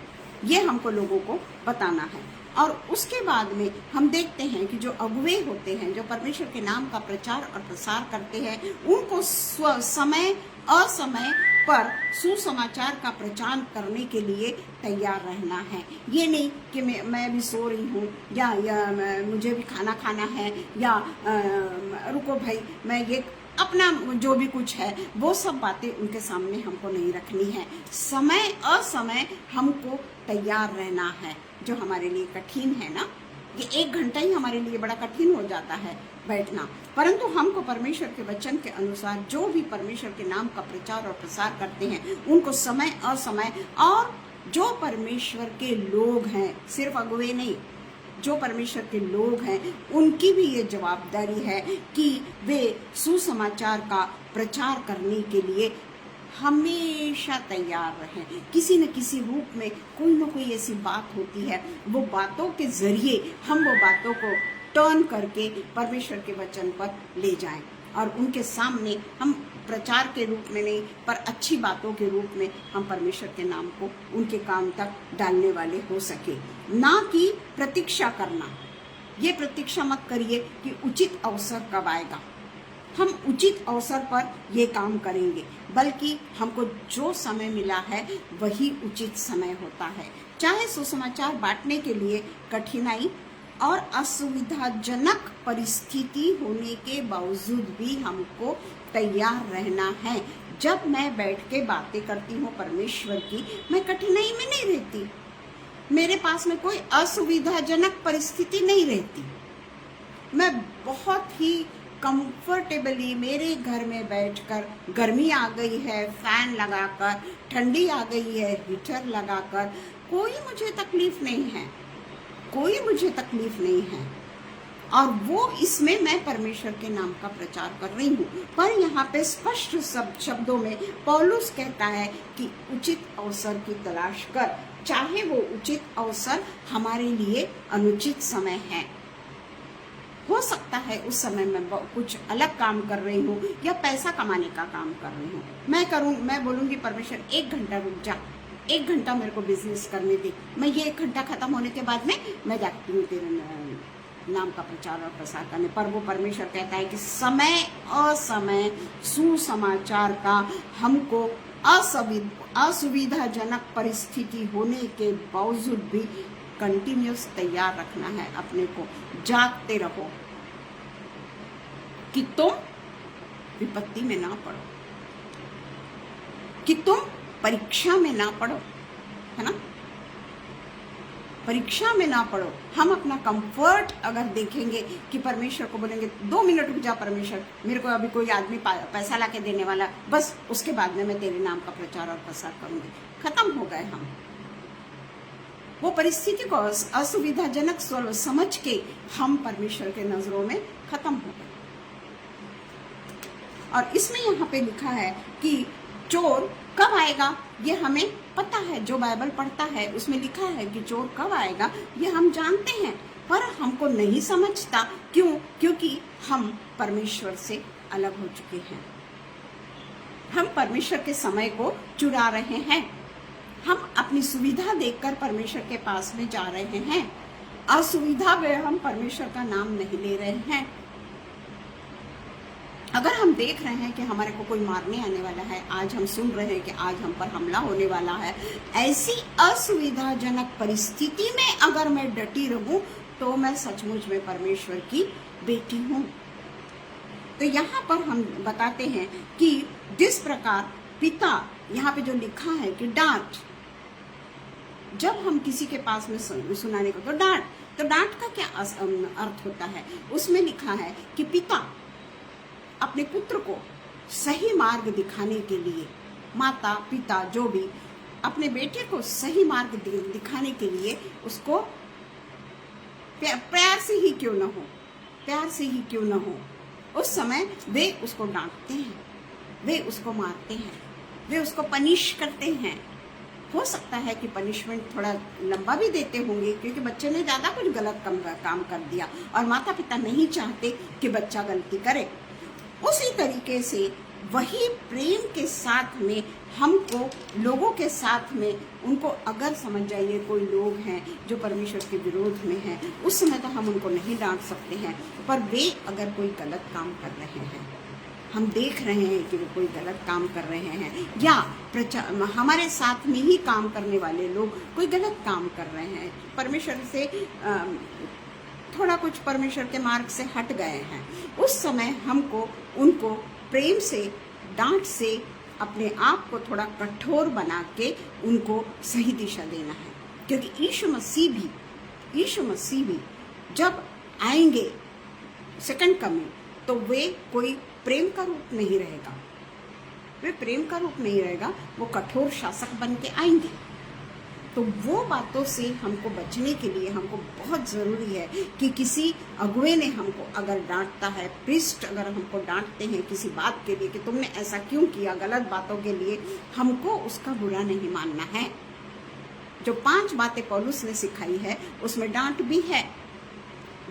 ये हमको लोगों को बताना है। और उसके बाद में हम देखते हैं कि जो अगुवे होते हैं, जो परमेश्वर के नाम का प्रचार और प्रसार करते हैं, उनको समय असमय पर सुसमाचार का प्रचार करने के लिए तैयार रहना है। ये नहीं कि मैं भी सो रही हूँ या मुझे भी खाना खाना है या रुको भाई मैं ये अपना जो भी कुछ है वो सब बातें उनके सामने हमको नहीं रखनी है। समय असमय हमको तैयार रहना है, जो हमारे लिए कठिन है ना। ये 1 घंटा ही हमारे लिए बड़ा कठिन हो जाता है बैठना, परंतु हमको परमेश्वर के वचन के अनुसार जो भी परमेश्वर के नाम का प्रचार और प्रसार करते हैं उनको समय असमय, और जो परमेश्वर के लोग हैं, सिर्फ अगुवे नहीं, जो परमेश्वर के लोग हैं उनकी भी ये जवाबदारी है कि वे सुसमाचार का प्रचार करने के लिए हमेशा तैयार रहें। किसी न किसी रूप में कोई न कोई ऐसी बात होती है, वो बातों के जरिए हम वो बातों को टर्न करके परमेश्वर के वचन पर ले जाएं और उनके सामने हम प्रचार के रूप में नहीं पर अच्छी बातों के रूप में हम परमेश्वर के नाम को उनके काम तक डालने वाले हो सके, ना कि प्रतीक्षा करना। ये प्रतीक्षा मत करिए कि उचित अवसर कब आएगा, हम उचित अवसर पर ये काम करेंगे, बल्कि हमको जो समय मिला है वही उचित समय होता है। चाहे सुसमाचार बांटने के लिए कठिनाई और असुविधाजनक परिस्थिति होने के बावजूद भी हमको तैयार रहना है। जब मैं बैठ के बातें करती हूँ परमेश्वर की, मैं कठिनाई में नहीं रहती, मेरे पास में कोई असुविधाजनक परिस्थिति नहीं रहती। मैं बहुत ही कंफर्टेबली मेरे घर में बैठकर, गर्मी आ गई है फैन लगाकर, ठंडी आ गई है हीटर लगाकर, कोई मुझे तकलीफ नहीं है, कोई मुझे तकलीफ नहीं है। और वो इसमें मैं परमेश्वर के नाम का प्रचार कर रही हूँ। पर यहाँ पे स्पष्ट शब्दों में पौलुस कहता है कि उचित अवसर की तलाश कर, चाहे वो उचित अवसर हमारे लिए अनुचित समय है। हो सकता है उस समय मैं कुछ अलग काम कर रही हूँ या पैसा कमाने का काम कर रही हूँ। मैं बोलूँगी परमेश्वर 1 घंटा रुक जा, 1 घंटा मेरे को बिजनेस करने दे, मैं ये 1 घंटा खत्म होने के बाद में मैं जाती हूँ तेरे नाम का प्रचार और प्रसार करने। पर वो परमेश्वर कहता है कि समय असमय सुसमाचार का हमको असुविधाजनक परिस्थिति होने के बावजूद भी कंटिन्यूस तैयार रखना है अपने को। जागते रहो कि तुम विपत्ति में ना पड़ो, कि तुम परीक्षा में ना पड़ो, है ना, परीक्षा में ना पड़ो। हम अपना कंफर्ट अगर देखेंगे कि परमेश्वर को बोलेंगे 2 मिनट रुक जा परमेश्वर, मेरे को अभी कोई आदमी पैसा लाके देने वाला, बस उसके बाद में मैं तेरे नाम का प्रचार और प्रसार करूंगी, खत्म हो गए हम। वो परिस्थिति को असुविधाजनक समझ के हम परमेश्वर के नजरों में खत्म हो गए। और इसमें यहाँ पे लिखा है कि चोर कब आएगा ये हमें पता है। जो बाइबल पढ़ता है उसमें लिखा है कि चोर कब आएगा ये हम जानते हैं, पर हमको नहीं समझता। क्यों? क्योंकि हम परमेश्वर से अलग हो चुके हैं। हम परमेश्वर के समय को चुरा रहे हैं। हम अपनी सुविधा देखकर परमेश्वर के पास में जा रहे हैं। असुविधा में हम परमेश्वर का नाम नहीं ले रहे हैं। अगर हम देख रहे हैं कि हमारे को कोई मारने आने वाला है, आज हम सुन रहे हैं कि आज हम पर हमला होने वाला है, ऐसी असुविधाजनक परिस्थिति में अगर मैं डटी रहूं तो मैं सचमुच में परमेश्वर की बेटी हूं। तो यहाँ पर हम बताते हैं कि जिस प्रकार पिता, यहाँ पे जो लिखा है कि डांट, जब हम किसी के पास में सुनाने को तो डांट का क्या अर्थ होता है? उसमें लिखा है कि पिता अपने पुत्र को सही मार्ग दिखाने के लिए, माता पिता जो भी अपने बेटे को सही मार्ग दिखाने के लिए उसको प्यार से ही क्यों न हो, उस समय वे उसको डांटते हैं, वे उसको मारते हैं, वे उसको पनिश करते हैं। हो सकता है कि पनिशमेंट थोड़ा लंबा भी देते होंगे क्योंकि बच्चे ने ज्यादा कुछ गलत काम कर दिया और माता पिता नहीं चाहते कि बच्चा गलती करे। उसी तरीके से वही प्रेम के साथ में हमको लोगों के साथ में, उनको अगर समझ जाइए कोई लोग हैं जो परमेश्वर के विरोध में हैं, उस समय तो हम उनको नहीं डांट सकते हैं। पर वे अगर कोई गलत काम कर रहे हैं, हम देख रहे हैं कि वो कोई गलत काम कर रहे हैं, या हमारे साथ में ही काम करने वाले लोग कोई गलत काम कर रहे हैं, परमेश्वर से थोड़ा कुछ परमेश्वर के मार्ग से हट गए हैं, उस समय हमको उनको प्रेम से, डांट से अपने आप को थोड़ा कठोर बना के उनको सही दिशा देना है। क्योंकि यीशु मसीह भी जब आएंगे सेकंड कमिंग, तो वे कोई प्रेम का रूप नहीं रहेगा, वो कठोर शासक बन के आएंगे। तो वो बातों से हमको बचने के लिए हमको बहुत ज़रूरी है कि किसी अगुवे ने हमको अगर डांटता है, प्रीस्ट अगर हमको डांटते हैं किसी बात के लिए कि तुमने ऐसा क्यों किया, गलत बातों के लिए, हमको उसका बुरा नहीं मानना है। जो 5 बातें पौलुस ने सिखाई है उसमें डांट भी है।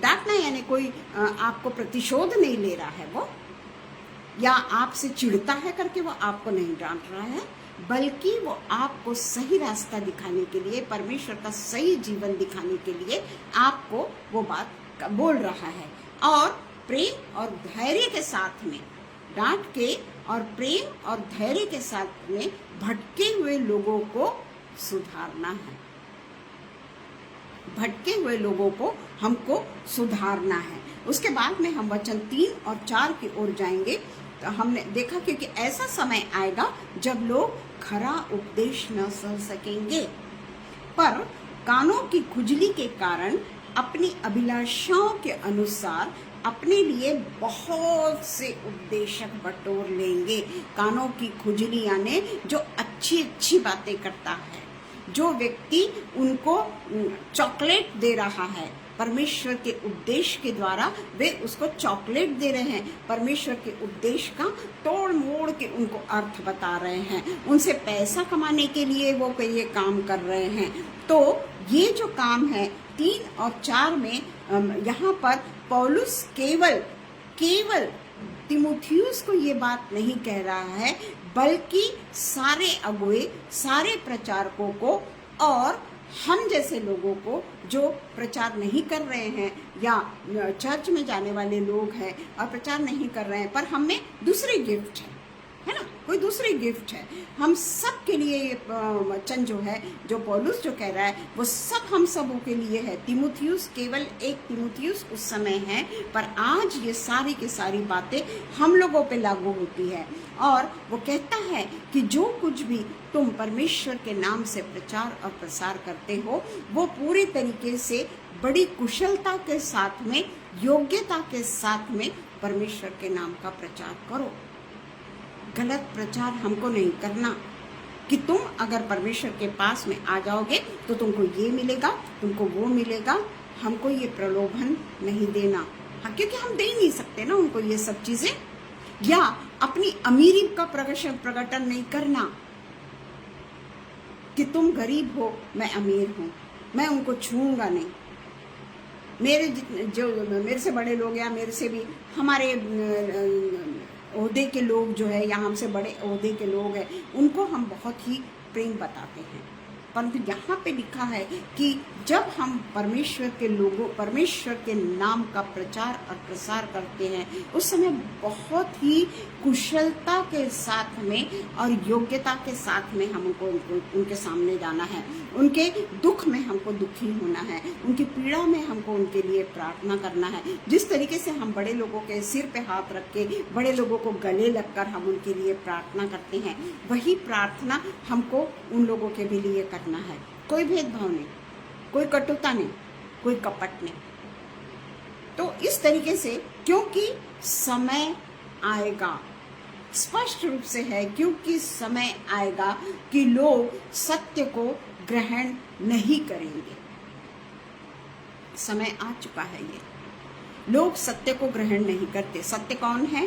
डांटना यानी कोई आपको प्रतिशोध नहीं ले रहा है वो, या आपसे चिढ़ता है करके वो आपको नहीं डांट रहा है, बल्कि वो आपको सही रास्ता दिखाने के लिए, परमेश्वर का सही जीवन दिखाने के लिए आपको वो बात बोल रहा है। और प्रेम और धैर्य के साथ में, डांट के और प्रेम और धैर्य के साथ में भटके हुए लोगों को सुधारना है। भटके हुए लोगों को हमको सुधारना है। उसके बाद में हम वचन 3 और 4 की ओर जाएंगे। तो हमने देखा क्योंकि ऐसा समय आएगा जब लोग खरा उपदेश न सह सकेंगे, पर कानों की खुजली के कारण अपनी अभिलाषाओं के अनुसार अपने लिए बहुत से उपदेशक बटोर लेंगे। कानों की खुजली यानी जो अच्छी अच्छी बातें करता है, जो व्यक्ति उनको चॉकलेट दे रहा है, परमेश्वर के उपदेश के द्वारा वे उसको चॉकलेट दे रहे हैं, परमेश्वर के उपदेश का तोड़ मोड़ के उनको अर्थ बता रहे हैं, उनसे पैसा कमाने के लिए वो ये काम कर रहे हैं। तो ये जो काम है 3 और 4 में यहाँ पर पौलुस केवल तीमुथियुस को ये बात नहीं कह रहा है, बल्कि सारे अगुए, सारे प्रचारकों को और हम जैसे लोगों को जो प्रचार नहीं कर रहे हैं या चर्च में जाने वाले लोग हैं और प्रचार नहीं कर रहे हैं, पर हम में दूसरी गिफ्ट है ना, कोई दूसरी गिफ्ट है, हम सब के लिए ये वचन जो है, जो पौलुस जो कह रहा है, वो सब हम सबों के लिए है। तीमुथियुस केवल एक तीमुथियुस उस समय है, पर आज ये सारी की सारी बातें हम लोगों पे लागू होती है। और वो कहता है कि जो कुछ भी तुम परमेश्वर के नाम से प्रचार और प्रसार करते हो, वो पूरे तरीके से बड़ी कुशलता के साथ में, योग्यता के साथ में परमेश्वर के नाम का प्रचार करो। गलत प्रचार हमको नहीं करना कि तुम अगर परमेश्वर के पास में आ जाओगे तो तुमको ये मिलेगा, तुमको वो मिलेगा। हमको ये प्रलोभन नहीं देना, हाँ, क्योंकि हम दे ही नहीं सकते ना उनको ये सब चीजें, या अपनी अमीरी का प्रकटन नहीं करना कि तुम गरीब हो, मैं अमीर हूँ, मैं उनको छूऊंगा नहीं। मेरे से बड़े लोग या मेरे से भी हमारे ओहदे के लोग जो है या हमसे बड़े ओहदे के लोग हैं, उनको हम बहुत ही प्रेम बताते हैं, परंतु यहाँ पे लिखा है कि जब हम परमेश्वर के नाम का प्रचार और प्रसार करते हैं, उस समय बहुत ही कुशलता के साथ में और योग्यता के साथ में हमको उनके सामने जाना है, उनके दुख में हमको दुखी होना है, उनकी पीड़ा में हमको उनके लिए प्रार्थना करना है। जिस तरीके से हम बड़े लोगों के सिर पे हाथ रख के, बड़े लोगों को गले लगकर हम उनके लिए प्रार्थना करते हैं, वही प्रार्थना हमको उन लोगों के भी लिए करना है। कोई भेदभाव नहीं, कोई कटुता नहीं, कोई कपट नहीं। तो इस तरीके से, क्योंकि समय आएगा, स्पष्ट रूप से है, क्योंकि समय आएगा कि लोग सत्य को ग्रहण नहीं करेंगे। समय आ चुका है, ये लोग सत्य को ग्रहण नहीं करते। सत्य कौन है?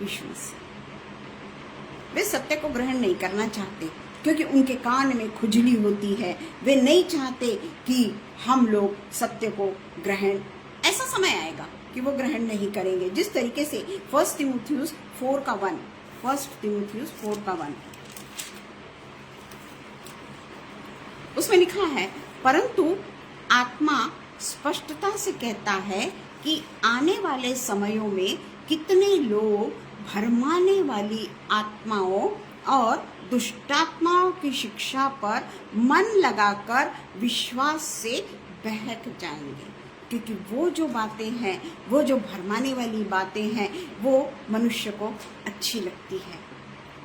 यीशु मसीह। वे सत्य को ग्रहण नहीं करना चाहते क्योंकि उनके कान में खुजली होती है। वे नहीं चाहते कि हम लोग सत्य को ग्रहण, ऐसा समय आएगा कि वो ग्रहण नहीं करेंगे। जिस तरीके से 1 तीमुथियुस 4:1 उसमें लिखा है, परंतु आत्मा स्पष्टता से कहता है कि आने वाले समयों में कितने लोग भरमाने वाली आत्माओं और दुष्टात्माओं की शिक्षा पर मन लगाकर विश्वास से बहक जाएंगे। क्योंकि वो जो बातें हैं, वो जो भरमाने वाली बातें हैं, वो मनुष्य को अच्छी लगती है।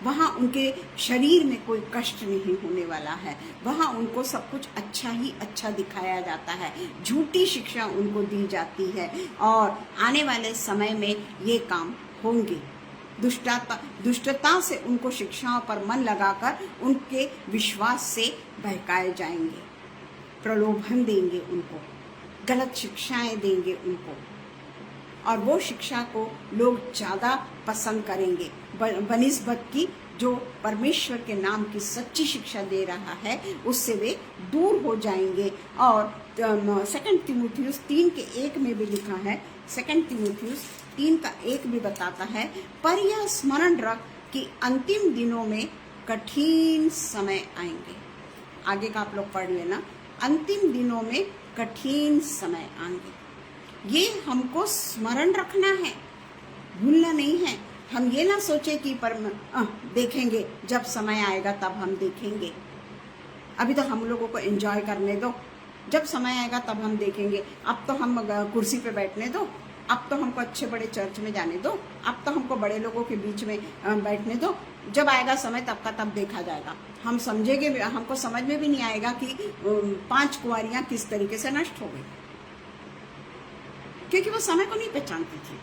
वहाँ उनके शरीर में कोई कष्ट नहीं होने वाला है, वहाँ उनको सब कुछ अच्छा ही अच्छा दिखाया जाता है, झूठी शिक्षा उनको दी जाती है। और आने वाले समय में ये काम होंगे। दुष्टता से उनको शिक्षाओं पर मन लगाकर उनके विश्वास से बहकाए जाएंगे, प्रलोभन देंगे उनको, गलत शिक्षाएं देंगे उनको, और वो शिक्षा को लोग ज़्यादा पसंद करेंगे बनिस्बत की जो परमेश्वर के नाम की सच्ची शिक्षा दे रहा है, उससे वे दूर हो जाएंगे। और 2 तीमुथियुस 3:1 में भी लिखा है, 2 तीमुथियुस 3:1 भी बताता है, पर यह स्मरण रख कि अंतिम दिनों में कठिन समय आएंगे। आगे का आप लोग पढ़ लेना, अंतिम दिनों में कठिन समय आएंगे। ये हमको स्मरण रखना है, भूलना नहीं है। हम ये ना सोचे कि देखेंगे, जब समय आएगा तब हम देखेंगे। अभी तो हम लोगों को एंजॉय करने दो, जब समय आएगा तब हम देखेंगे। अब तो हम कुर्सी पे बैठने दो, अब तो हमको अच्छे बड़े चर्च में जाने दो, अब तो हमको बड़े लोगों के बीच में बैठने दो। जब आएगा समय तब का तब देखा जाएगा। हम समझेंगे, हमको समझ में भी नहीं आएगा कि 5 कुंवारियां किस तरीके से नष्ट हो गई, क्योंकि वो समय को नहीं पहचानती थी,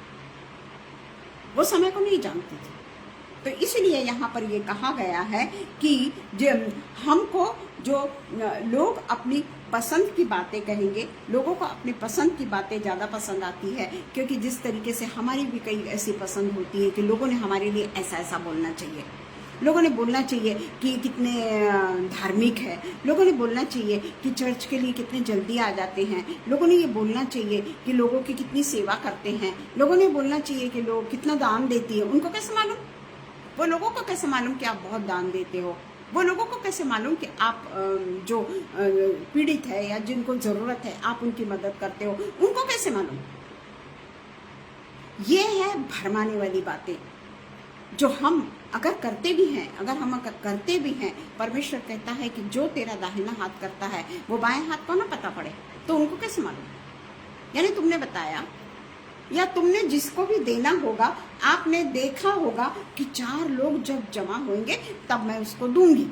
वो समय को नहीं जानती थी। तो इसलिए यहाँ पर ये कहा गया है कि हमको जो लोग अपनी पसंद की बातें कहेंगे, लोगों को अपनी पसंद की बातें ज़्यादा पसंद आती है, क्योंकि जिस तरीके से हमारी भी कई ऐसी पसंद होती है कि लोगों ने हमारे लिए ऐसा ऐसा बोलना चाहिए, लोगों ने बोलना चाहिए कि कितने धार्मिक है, लोगों ने बोलना चाहिए कि चर्च के लिए कितने जल्दी आ जाते हैं, लोगों ने ये बोलना चाहिए कि लोगों की कितनी सेवा करते हैं, लोगों ने बोलना चाहिए कि लोग कितना दान देती है। उनको कैसे मालूम? वो लोगों को कैसे मालूम कि आप बहुत दान देते हो? वो लोगों को कैसे मालूम कि आप जो पीड़ित है या जिनको जरूरत है आप उनकी मदद करते हो? उनको कैसे मालूम? ये है भरमाने वाली बातें जो हम अगर करते भी हैं, अगर हम करते भी हैं, परमेश्वर कहता है कि जो तेरा दाहिना हाथ करता है वो बाएं हाथ को ना पता पड़े। तो उनको कैसे मालूम? यानी तुमने बताया या तुमने जिसको भी देना होगा, आपने देखा होगा कि 4 लोग जब जमा होंगे तब मैं उसको दूंगी,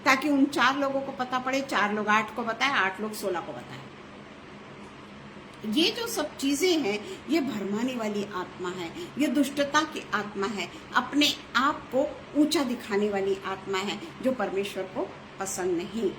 ताकि उन 4 लोगों को पता पड़े, 4 लोग 8 को बताए, 8 लोग 16 को बताए। ये जो सब चीजें हैं ये भरमाने वाली आत्मा है, ये दुष्टता की आत्मा है, अपने आप को ऊंचा दिखाने वाली आत्मा है, जो परमेश्वर को पसंद नहीं।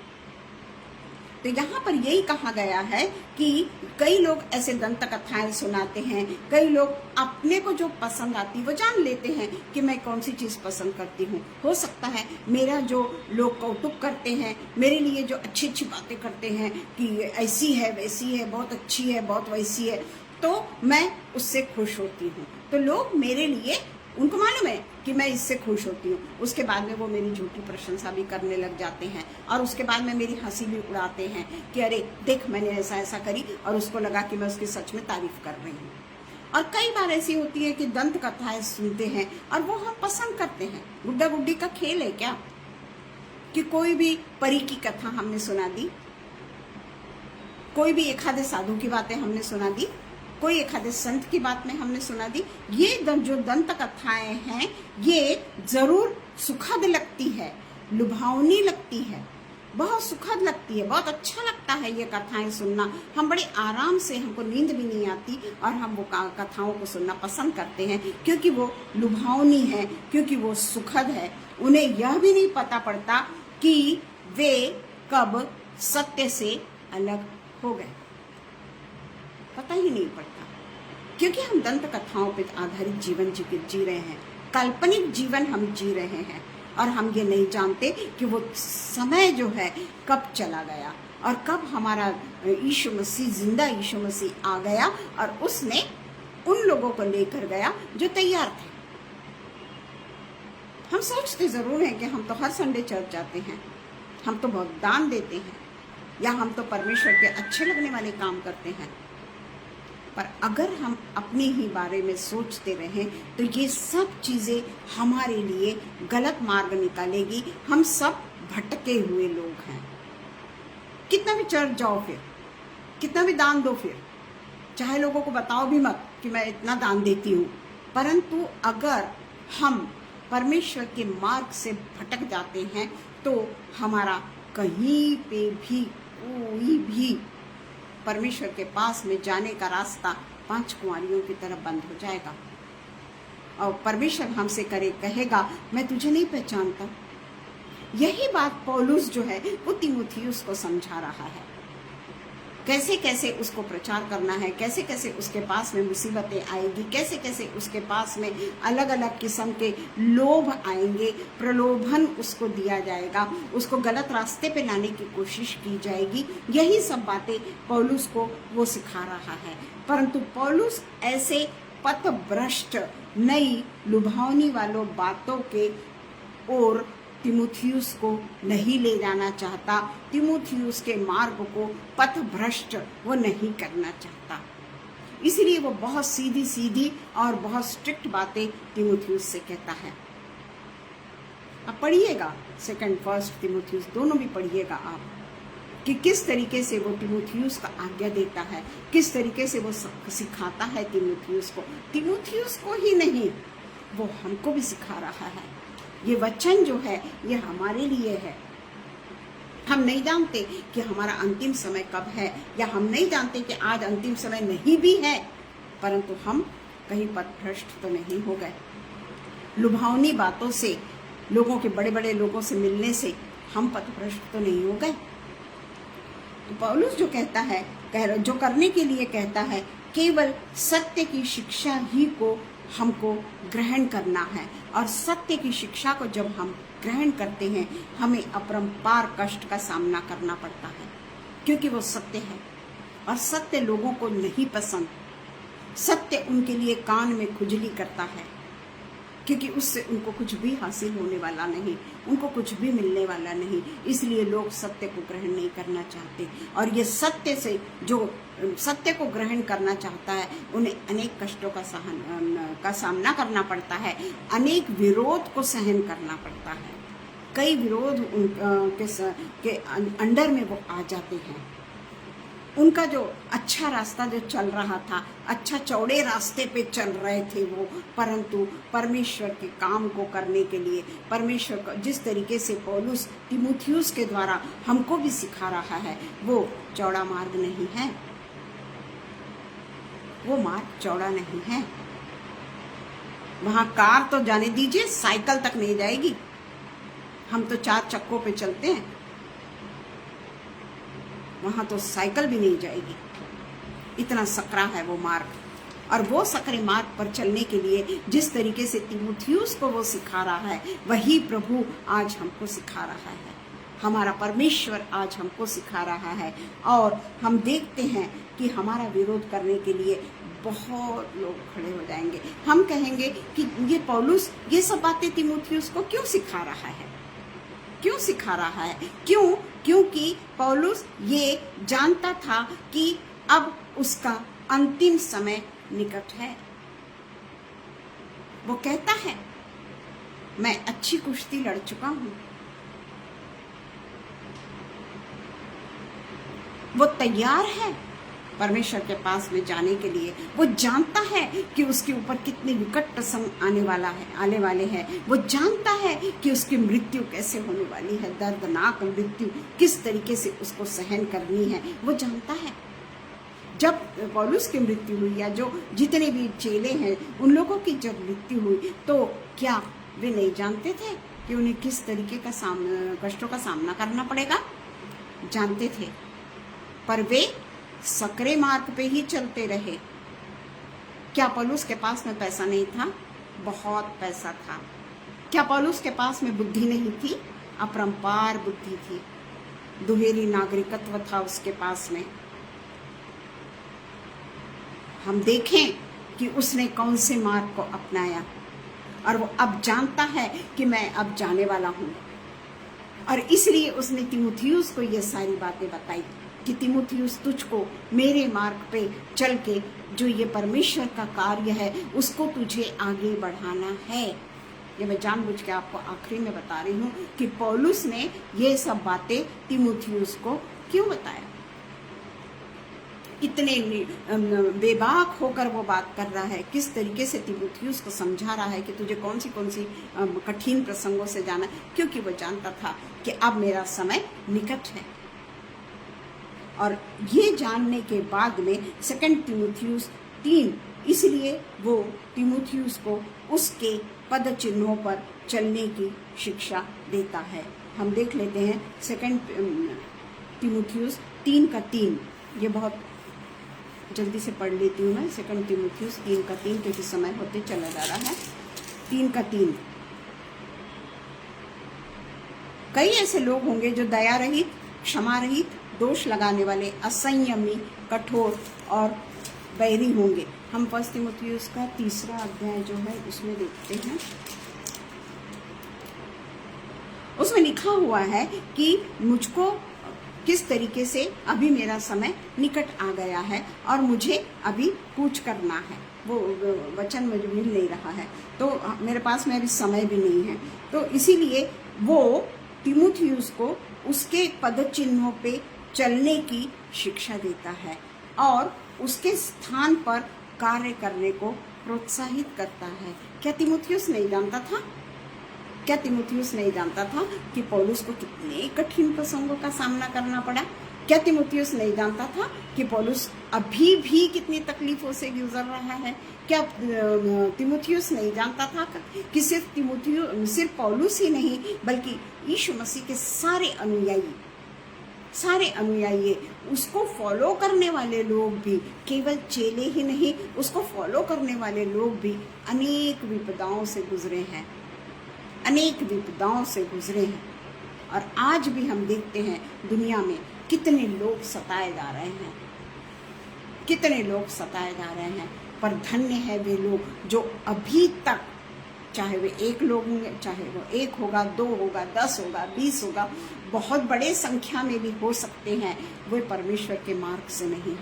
तो यहाँ पर यही कहा गया है कि कई लोग ऐसे दंत कथाएं सुनाते हैं, कई लोग अपने को जो पसंद आती वो जान लेते हैं कि मैं कौन सी चीज पसंद करती हूँ। हो सकता है मेरा जो लोग कौतुक करते हैं, मेरे लिए जो अच्छी अच्छी बातें करते हैं कि ऐसी है वैसी है, बहुत अच्छी है, बहुत वैसी है, तो मैं उससे खुश होती हूँ। तो लोग मेरे लिए, उनको मालूम है कि मैं इससे खुश होती हूँ, उसके बाद में वो मेरी झूठी प्रशंसा भी करने लग जाते हैं और उसके बाद में मेरी हंसी भी उड़ाते हैं कि अरे देख मैंने ऐसा ऐसा करी, और उसको लगा कि मैं उसकी सच में तारीफ कर रही हूँ। और कई बार ऐसी होती है कि दंत कथाएं सुनते हैं और वो हम पसंद करते हैं। गुड्डा गुड्डी का खेल है क्या कि कोई भी परी की कथा हमने सुना दी, कोई भी एक आधे साधु की बातें हमने सुना दी, कोई एक आधे संत की बात में हमने सुना दी। ये जो दंत कथाएं हैं ये जरूर सुखद लगती है, लुभावनी लगती है, बहुत सुखद लगती है, बहुत अच्छा लगता है ये कथाएं सुनना। हम बड़े आराम से, हमको नींद भी नहीं आती और हम वो कथाओं को सुनना पसंद करते हैं, क्योंकि वो लुभावनी है, क्योंकि वो सुखद है। उन्हें यह भी नहीं पता पड़ता कि वे कब सत्य से अलग हो गए, पता ही नहीं पड़ता, क्योंकि हम दंत कथाओं पर आधारित जीवन जी रहे हैं, काल्पनिक जीवन हम जी रहे हैं, और हम ये नहीं जानते कि वो समय जो है कब चला गया और कब हमारा यीशु मसीह, जिंदा यीशु मसीह आ गया और उसने उन लोगों को लेकर गया जो तैयार थे। हम सोचते जरूर हैं कि हम तो हर संडे चर्च जाते हैं, हम तो बहुत दान देते हैं, या हम तो परमेश्वर के अच्छे लगने वाले काम करते हैं, पर अगर हम अपने ही बारे में सोचते रहें तो ये सब चीजें हमारे लिए गलत मार्ग निकालेगी। हम सब भटके हुए लोग हैं। कितना भी चर्च जाओ, फिर कितना भी दान दो, फिर चाहे लोगों को बताओ भी मत कि मैं इतना दान देती हूँ, परंतु अगर हम परमेश्वर के मार्ग से भटक जाते हैं तो हमारा कहीं पे भी कोई भी परमेश्वर के पास में जाने का रास्ता 5 कुंवारियों की तरह बंद हो जाएगा, और परमेश्वर हमसे कहेगा मैं तुझे नहीं पहचानता। यही बात पौलुस जो है वो तीमुथियुस को समझा रहा है, कैसे कैसे उसको प्रचार करना है, कैसे कैसे उसके पास में मुसीबतें आएगी, कैसे कैसे उसके पास में अलग अलग किस्म के लोभ आएंगे, प्रलोभन उसको दिया जाएगा, उसको गलत रास्ते पे लाने की कोशिश की जाएगी। यही सब बातें पौलुस को वो सिखा रहा है, परंतु पौलुस ऐसे पथभ्रष्ट, नई लुभावनी वालों बातों के ओर तीमुथियुस को नहीं ले जाना चाहता। तीमुथियुस के मार्ग को पथभ्रष्ट वो नहीं करना चाहता, इसलिए वो बहुत सीधी सीधी और बहुत स्ट्रिक्ट बातें तीमुथियुस से कहता है। आप पढ़िएगा 2 1 तीमुथियुस, दोनों भी पढ़िएगा आप, कि किस तरीके से वो तीमुथियुस का आज्ञा देता है, किस तरीके से वो सिखाता है तीमुथियुस को। तीमुथियुस को ही नहीं, वो हमको भी सिखा रहा है। ये वचन जो है ये हमारे लिए है। हम नहीं जानते कि हमारा अंतिम समय कब है, या हम नहीं जानते कि आज अंतिम समय नहीं भी है, परंतु हम कहीं पथभ्रष्ट तो नहीं हो गए। लुभावनी बातों से, लोगों के बड़े बड़े लोगों से मिलने से हम पथभ्रष्ट तो नहीं हो गए। तो पौलुस जो कहता है, जो करने के लिए कहता है, केवल सत्य की शिक्षा ही को हमको ग्रहण करना है। और सत्य की शिक्षा को जब हम ग्रहण करते हैं, हमें अपरंपार कष्ट का सामना करना पड़ता है, क्योंकि वो सत्य है और सत्य लोगों को नहीं पसंद। सत्य उनके लिए कान में खुजली करता है, क्योंकि उससे उनको कुछ भी हासिल होने वाला नहीं, उनको कुछ भी मिलने वाला नहीं। इसलिए लोग सत्य को ग्रहण नहीं करना चाहते। और ये सत्य से जो सत्य को ग्रहण करना चाहता है, उन्हें अनेक कष्टों का सामना करना पड़ता है, अनेक विरोध को सहन करना पड़ता है। कई विरोध के अंडर में वो आ जाते हैं। उनका जो अच्छा रास्ता जो चल रहा था, अच्छा चौड़े रास्ते पे चल रहे थे वो, परंतु परमेश्वर के काम को करने के लिए, परमेश्वर को जिस तरीके से पौलुस तीमुथियुस के द्वारा हमको भी सिखा रहा है, वो चौड़ा मार्ग नहीं है, वो मार्ग चौड़ा नहीं है। वहां कार तो जाने दीजिए, साइकिल तक नहीं जाएगी। हम तो 4 चक्कों पे चलते हैं, वहां तो साइकिल भी नहीं जाएगी। इतना सकरा है वो मार्ग। और वो सकरे मार्ग पर चलने के लिए जिस तरीके से तीमुथियुस को वो सिखा रहा है, वही प्रभु आज हमको सिखा रहा है। हमारा परमेश्वर आज हमको सिखा रहा है। और हम देखते हैं कि हमारा विरोध करने के लिए बहुत लोग खड़े हो जाएंगे। हम कहेंगे कि ये पौलुस ये सब बातें तीमुथियुस को क्यों सिखा रहा है, क्यों सिखा रहा है? क्योंकि पौलुस ये जानता था कि अब उसका अंतिम समय निकट है। वो कहता है, मैं अच्छी कुश्ती लड़ चुका हूं। वो तैयार है परमेश्वर के पास में जाने के लिए। वो जानता है कि उसके ऊपर कितने विकट प्रसंग आने वाले हैं। वो जानता है कि उसकी मृत्यु कैसे होने वाली है, दर्दनाक मृत्यु किस तरीके से उसको सहन करनी है, वो जानता है। जब पौलुस की मृत्यु हुई, या जो जितने भी चेले हैं उन लोगों की जब मृत्यु हुई, तो क्या वे नहीं जानते थे कि उन्हें किस तरीके का कष्टों का सामना करना पड़ेगा? जानते थे, पर वे सकरे मार्ग पे ही चलते रहे। क्या पौलुस के पास में पैसा नहीं था? बहुत पैसा था। क्या पौलुस के पास में बुद्धि नहीं थी? अपरंपार बुद्धि थी। दुहेरी नागरिकत्व था उसके पास में। हम देखें कि उसने कौन से मार्ग को अपनाया, और वो अब जानता है कि मैं अब जाने वाला हूँ। और इसलिए उसने तीमुथियुस को ये सारी बातें बताई कि तीमुथियुस, तुझको मेरे मार्ग पे चल के जो ये परमेश्वर का कार्य है उसको तुझे आगे बढ़ाना है। ये मैं जानबूझ के आपको आखिरी में बता रही हूँ कि पौलुस ने ये सब बातें तीमुथियुस को क्यों बताया। इतने बेबाक होकर वो बात कर रहा है, किस तरीके से तीमुथियुस को समझा रहा है कि तुझे कौन सी कठिन प्रसंगों से जाना, क्योंकि वो जानता था कि अब मेरा समय निकट है। और ये जानने के बाद में 2 तीमुथियुस 3, इसलिए वो तीमुथियुस को उसके पद चिन्हों पर चलने की शिक्षा देता है। हम देख लेते हैं 2 तीमुथियुस 3:3। ये बहुत जल्दी से पढ़ लेती हूँ मैं। 2 तीमुथियुस 3:3, क्योंकि समय होते चला जा रहा है। 3:3, कई ऐसे लोग होंगे जो दया रहित, क्षमा रहित, दोष लगाने वाले, असंयमी, कठोर और बैरी होंगे। हम 1 तीमुथियुस का 3 अध्याय जो है उसमें देखते हैं। उसमें लिखा हुआ है कि मुझको किस तरीके से अभी मेरा समय निकट आ गया है और मुझे अभी कूच करना है। वो वचन मुझे मिल नहीं रहा है, तो मेरे पास में अभी समय भी नहीं है। तो इसीलिए वो तीमुथियुस को उसके पद चिन्हों पे चलने की शिक्षा देता है और उसके स्थान पर कार्य करने को प्रोत्साहित करता है। क्या तीमुथियुस नहीं जानता था? क्या तीमुथियुस नहीं जानता था कि पौलुस को कितने कठिन प्रसंगों का सामना करना पड़ा? क्या तीमुथियुस नहीं जानता था कि पौलुस अभी भी कितनी तकलीफों से गुजर रहा है? क्या तीमुथियुस नहीं जानता था कि सिर्फ पौलुस ही नहीं बल्कि यीशु मसीह के सारे अनुयायी उसको फॉलो करने वाले लोग भी, केवल चेले ही नहीं, उसको फॉलो करने वाले लोग भी अनेक विपदाओं से गुजरे हैं, और आज भी हम देखते हैं दुनिया में कितने लोग सताए जा रहे हैं, पर धन्य है वे लोग जो अभी तक, चाहे वे 1 लोग होंगे, चाहे वो 1 होगा, 2 होगा, 10 होगा, 20 होगा, बहुत बड़े संख्या में भी हो सकते हैं, वे परमेश्वर के मार्ग से नहीं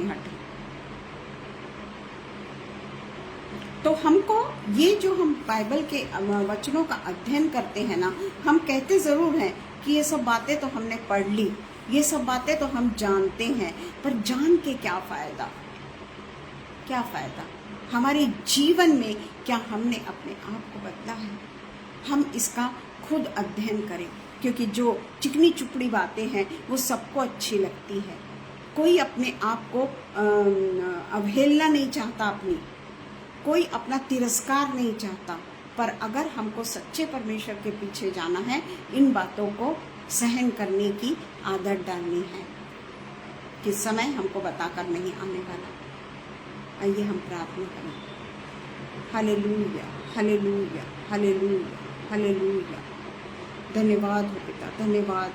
हटे। तो हमको ये जो हम बाइबल के वचनों का अध्ययन करते हैं ना, हम कहते जरूर हैं कि ये सब बातें तो हमने पढ़ ली, ये सब बातें तो हम जानते हैं, पर जान के क्या फायदा? हमारे जीवन में क्या हमने अपने आप को बदला है? हम इसका खुद अध्ययन करें, क्योंकि जो चिकनी चुपड़ी बातें हैं वो सबको अच्छी लगती है। कोई अपने आप को अवहेलना नहीं चाहता, कोई अपना तिरस्कार नहीं चाहता, पर अगर हमको सच्चे परमेश्वर के पीछे जाना है, इन बातों को सहन करने की आदत डालनी है कि समय हमको बताकर नहीं आने वाला। आइए हम प्रार्थना करें। Hallelujah, hallelujah, hallelujah, hallelujah. धन्यवाद हो पिता, धन्यवाद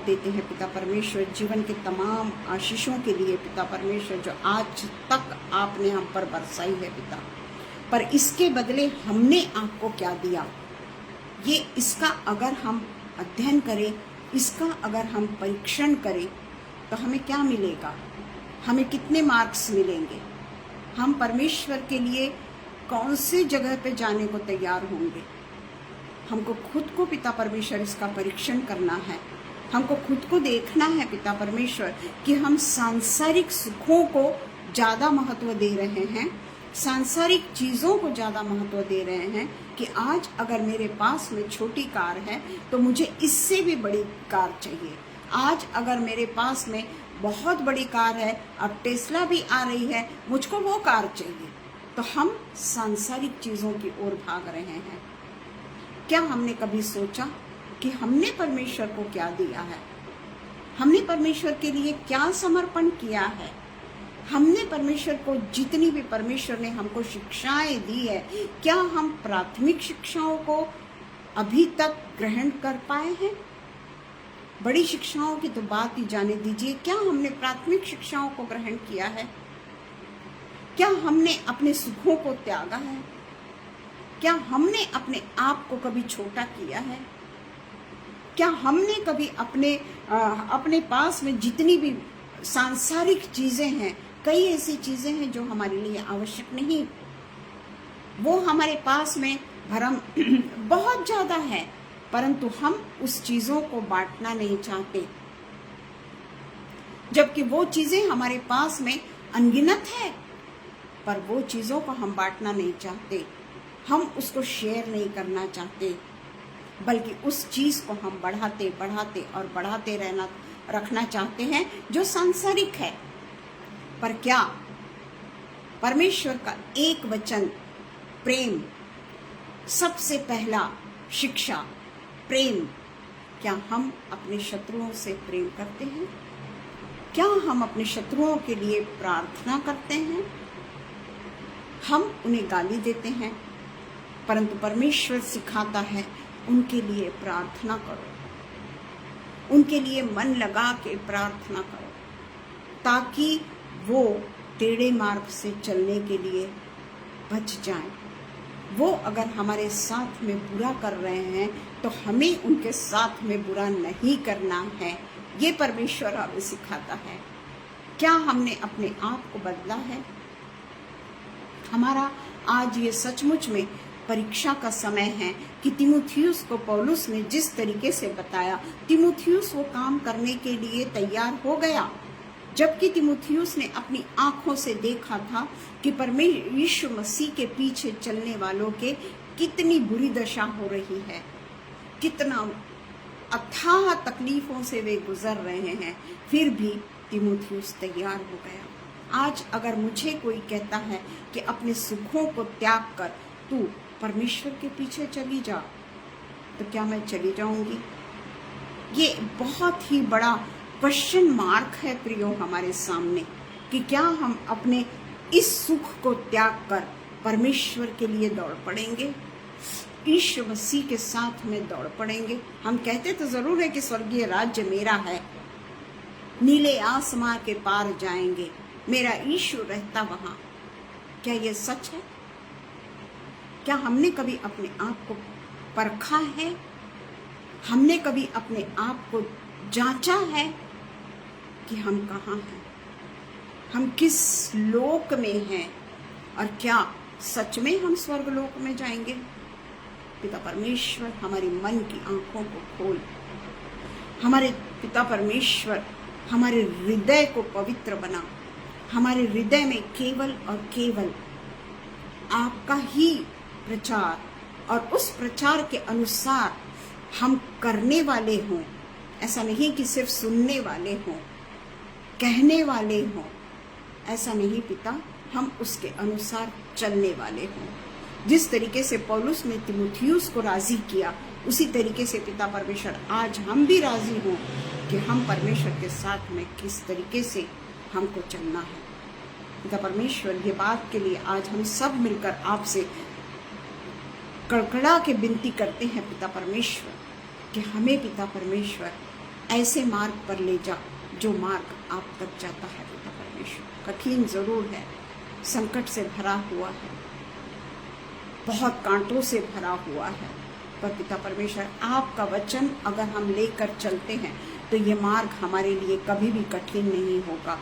देते हैं पिता परमेश्वर जीवन के तमाम आशीषों के लिए पिता परमेश्वर, जो आज तक आपने हम पर बरसाई है पिता। पर इसके बदले हमने आपको क्या दिया, ये इसका अगर हम अध्ययन करें, इसका अगर हम परीक्षण करें, तो हमें क्या मिलेगा? हमें कितने मार्क्स मिलेंगे? हम परमेश्वर के लिए कौन से जगह पे जाने को तैयार होंगे? हमको खुद को पिता परमेश्वर इसका परीक्षण करना है। हमको खुद को देखना है पिता परमेश्वर कि हम सांसारिक सुखों को ज़्यादा महत्व दे रहे हैं, सांसारिक चीज़ों को ज़्यादा महत्व दे रहे हैं, कि आज अगर मेरे पास में छोटी कार है तो मुझे इससे भी बड़ी कार चाहिए। आज अगर मेरे पास में बहुत बड़ी कार है, अब टेस्ला भी आ रही है, मुझको वो कार चाहिए। तो हम सांसारिक चीज़ों की ओर भाग रहे हैं। क्या हमने कभी सोचा कि हमने परमेश्वर को क्या दिया है? हमने परमेश्वर के लिए क्या समर्पण किया है? हमने परमेश्वर को जितनी भी परमेश्वर ने हमको शिक्षाएं दी है, क्या हम प्राथमिक शिक्षाओं को अभी तक ग्रहण कर पाए हैं? बड़ी शिक्षाओं की तो बात ही जाने दीजिए, क्या हमने प्राथमिक शिक्षाओं को ग्रहण किया है? क्या हमने अपने सुखों को त्यागा है? क्या हमने अपने आप को कभी छोटा किया है? क्या हमने कभी अपने पास में जितनी भी सांसारिक चीजें हैं, कई ऐसी चीजें हैं जो हमारे लिए आवश्यक नहीं, वो हमारे पास में भरम बहुत ज्यादा है, परंतु हम उस चीजों को बांटना नहीं चाहते, जबकि वो चीजें हमारे पास में अनगिनत है, पर वो चीजों को हम बांटना नहीं चाहते, हम उसको शेयर नहीं करना चाहते, बल्कि उस चीज को हम बढ़ाते रखना चाहते हैं जो सांसारिक है। पर क्या परमेश्वर का एक वचन प्रेम, सबसे पहला शिक्षा प्रेम, क्या हम अपने शत्रुओं से प्रेम करते हैं? क्या हम अपने शत्रुओं के लिए प्रार्थना करते हैं? हम उन्हें गाली देते हैं, परंतु परमेश्वर सिखाता है उनके लिए प्रार्थना करो, उनके लिए मन लगा के प्रार्थना करो, ताकि वो टेढ़े मार्ग से चलने के लिए बच जाएं। वो अगर हमारे साथ में बुरा कर रहे हैं तो हमें उनके साथ में बुरा नहीं करना है, ये परमेश्वर हमें सिखाता है। क्या हमने अपने आप को बदला है? हमारा आज ये सचमुच में परीक्षा का समय है कि तीमुथियुस को पौलुस ने जिस तरीके से बताया, तीमुथियुस वो काम करने के लिए तैयार हो गया, जबकि तीमुथियुस ने अपनी आंखों से देखा था कि परमेश्वर यीशु मसीह के पीछे चलने वालों के कितनी बुरी दशा हो रही है, कितना अथाह तकलीफों से वे गुजर रहे हैं, फिर भी तीमुथियुस तैयार हो गया। आज अगर मुझे कोई कहता है कि अपने सुखों को त्याग कर तू परमेश्वर के पीछे चली जा, तो क्या मैं चली जाऊंगी? ये बहुत ही बड़ा क्वेश्चन मार्क है प्रियो हमारे सामने, कि क्या हम अपने इस सुख को त्याग कर परमेश्वर के लिए दौड़ पड़ेंगे, यीशु मसीह के साथ में दौड़ पड़ेंगे। हम कहते तो जरूर है कि स्वर्गीय राज्य मेरा है, नीले आसमां के पार जाएंगे, मेरा यीशु रहता वहां। क्या ये सच है? क्या हमने कभी अपने आप को परखा है? हमने कभी अपने आप को जांचा है कि हम कहाँ हैं, हम किस लोक में हैं, और क्या सच में हम स्वर्ग लोक में जाएंगे? पिता परमेश्वर हमारी मन की आंखों को खोल, हमारे पिता परमेश्वर हमारे हृदय को पवित्र बना, हमारे हृदय में केवल और केवल आपका ही प्रचार और उस प्रचार के अनुसार हम करने वाले हों। ऐसा नहीं कि सिर्फ सुनने वाले हों, कहने वाले हों, ऐसा नहीं पिता, हम उसके अनुसार चलने वाले हों। जिस तरीके से पौलुस ने तीमुथियुस को राजी किया, उसी तरीके से पिता परमेश्वर आज हम भी राजी हों कि हम परमेश्वर के साथ में किस तरीके से हमको चलना है। पिता परमेश्वर, ये बात के लिए आज हम सब मिलकर आपसे कड़कड़ा के विनती करते हैं पिता परमेश्वर, कि हमें पिता परमेश्वर ऐसे मार्ग पर ले जा जो मार्ग आप तक जाता है। पिता परमेश्वर कठिन जरूर है, संकट से भरा हुआ है, बहुत कांटों से भरा हुआ है, पर पिता परमेश्वर आपका वचन अगर हम लेकर चलते हैं तो ये मार्ग हमारे लिए कभी भी कठिन नहीं होगा।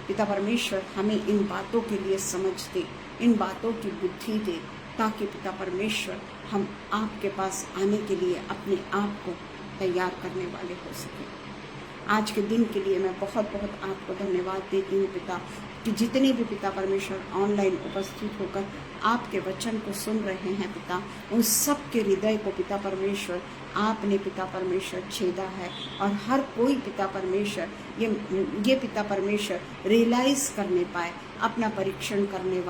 पिता परमेश्वर हमें इन बातों के लिए समझ दे, इन बातों की बुद्धि दे, ताकि पिता परमेश्वर हम आपके पास आने के लिए अपने आप को तैयार करने वाले हो सके। आज के दिन के लिए मैं बहुत बहुत आपको धन्यवाद देती हूँ पिता, कि जितने भी पिता परमेश्वर ऑनलाइन उपस्थित होकर आपके वचन को सुन रहे हैं पिता, उन सब के हृदय को पिता परमेश्वर आपने पिता परमेश्वर छेदा है, और हर कोई पिता परमेश्वर ये पिता परमेश्वर रियलाइज करने पाए, अपना परीक्षण करने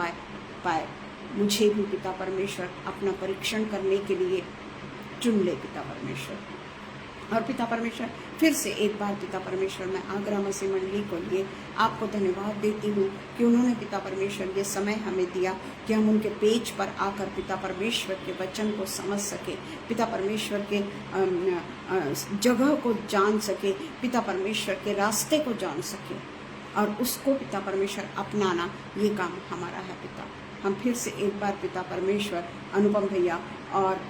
पाए। मुझे भी पिता परमेश्वर अपना परीक्षण करने के लिए चुन ले पिता परमेश्वर। और पिता परमेश्वर फिर से एक बार पिता परमेश्वर मैं आगरा मसीह मंडली को लिए आपको धन्यवाद देती हूँ कि उन्होंने पिता परमेश्वर ये समय हमें दिया कि हम उनके पेज पर आकर पिता परमेश्वर के वचन को समझ सके, पिता परमेश्वर के जगह को जान सके, पिता परमेश्वर के रास्ते को जान सके, और उसको पिता परमेश्वर अपनाना ये काम हमारा है पिता। हम फिर से एक बार पिता परमेश्वर अनुपम भैया और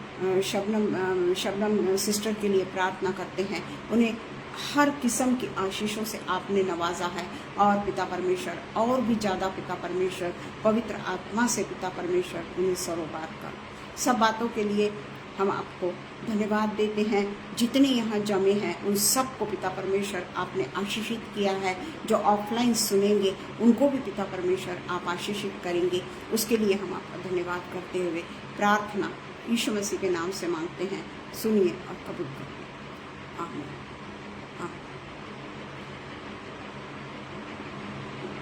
शबनम सिस्टर के लिए प्रार्थना करते हैं। उन्हें हर किस्म की आशीषों से आपने नवाजा है, और पिता परमेश्वर और भी ज़्यादा पिता परमेश्वर पवित्र आत्मा से पिता परमेश्वर उन्हें सरोबार कर। सब बातों के लिए हम आपको धन्यवाद देते हैं। जितने यहाँ जमे हैं उन सब को पिता परमेश्वर आपने आशीषित किया है। जो ऑफलाइन सुनेंगे उनको भी पिता परमेश्वर आप आशीषित करेंगे, उसके लिए हम आपका धन्यवाद करते हुए प्रार्थना यीशु मसीह के नाम से मांगते हैं। सुनिए और कबूल करिए। आमीन।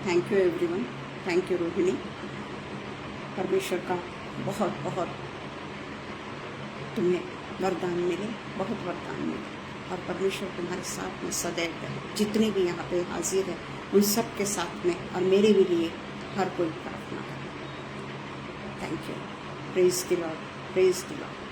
Thank you everyone. Thank you Rohini. परमेश्वर का बहुत बहुत तुम्हें वरदान मिले, बहुत वरदान मिले, और परमेश्वर तुम्हारे साथ में सदैव है। जितने भी यहाँ पे हाजिर है उन सब के साथ में, और मेरे भी लिए हर कोई प्रार्थना करे। Thank you. Praise the Lord, praise the Lord.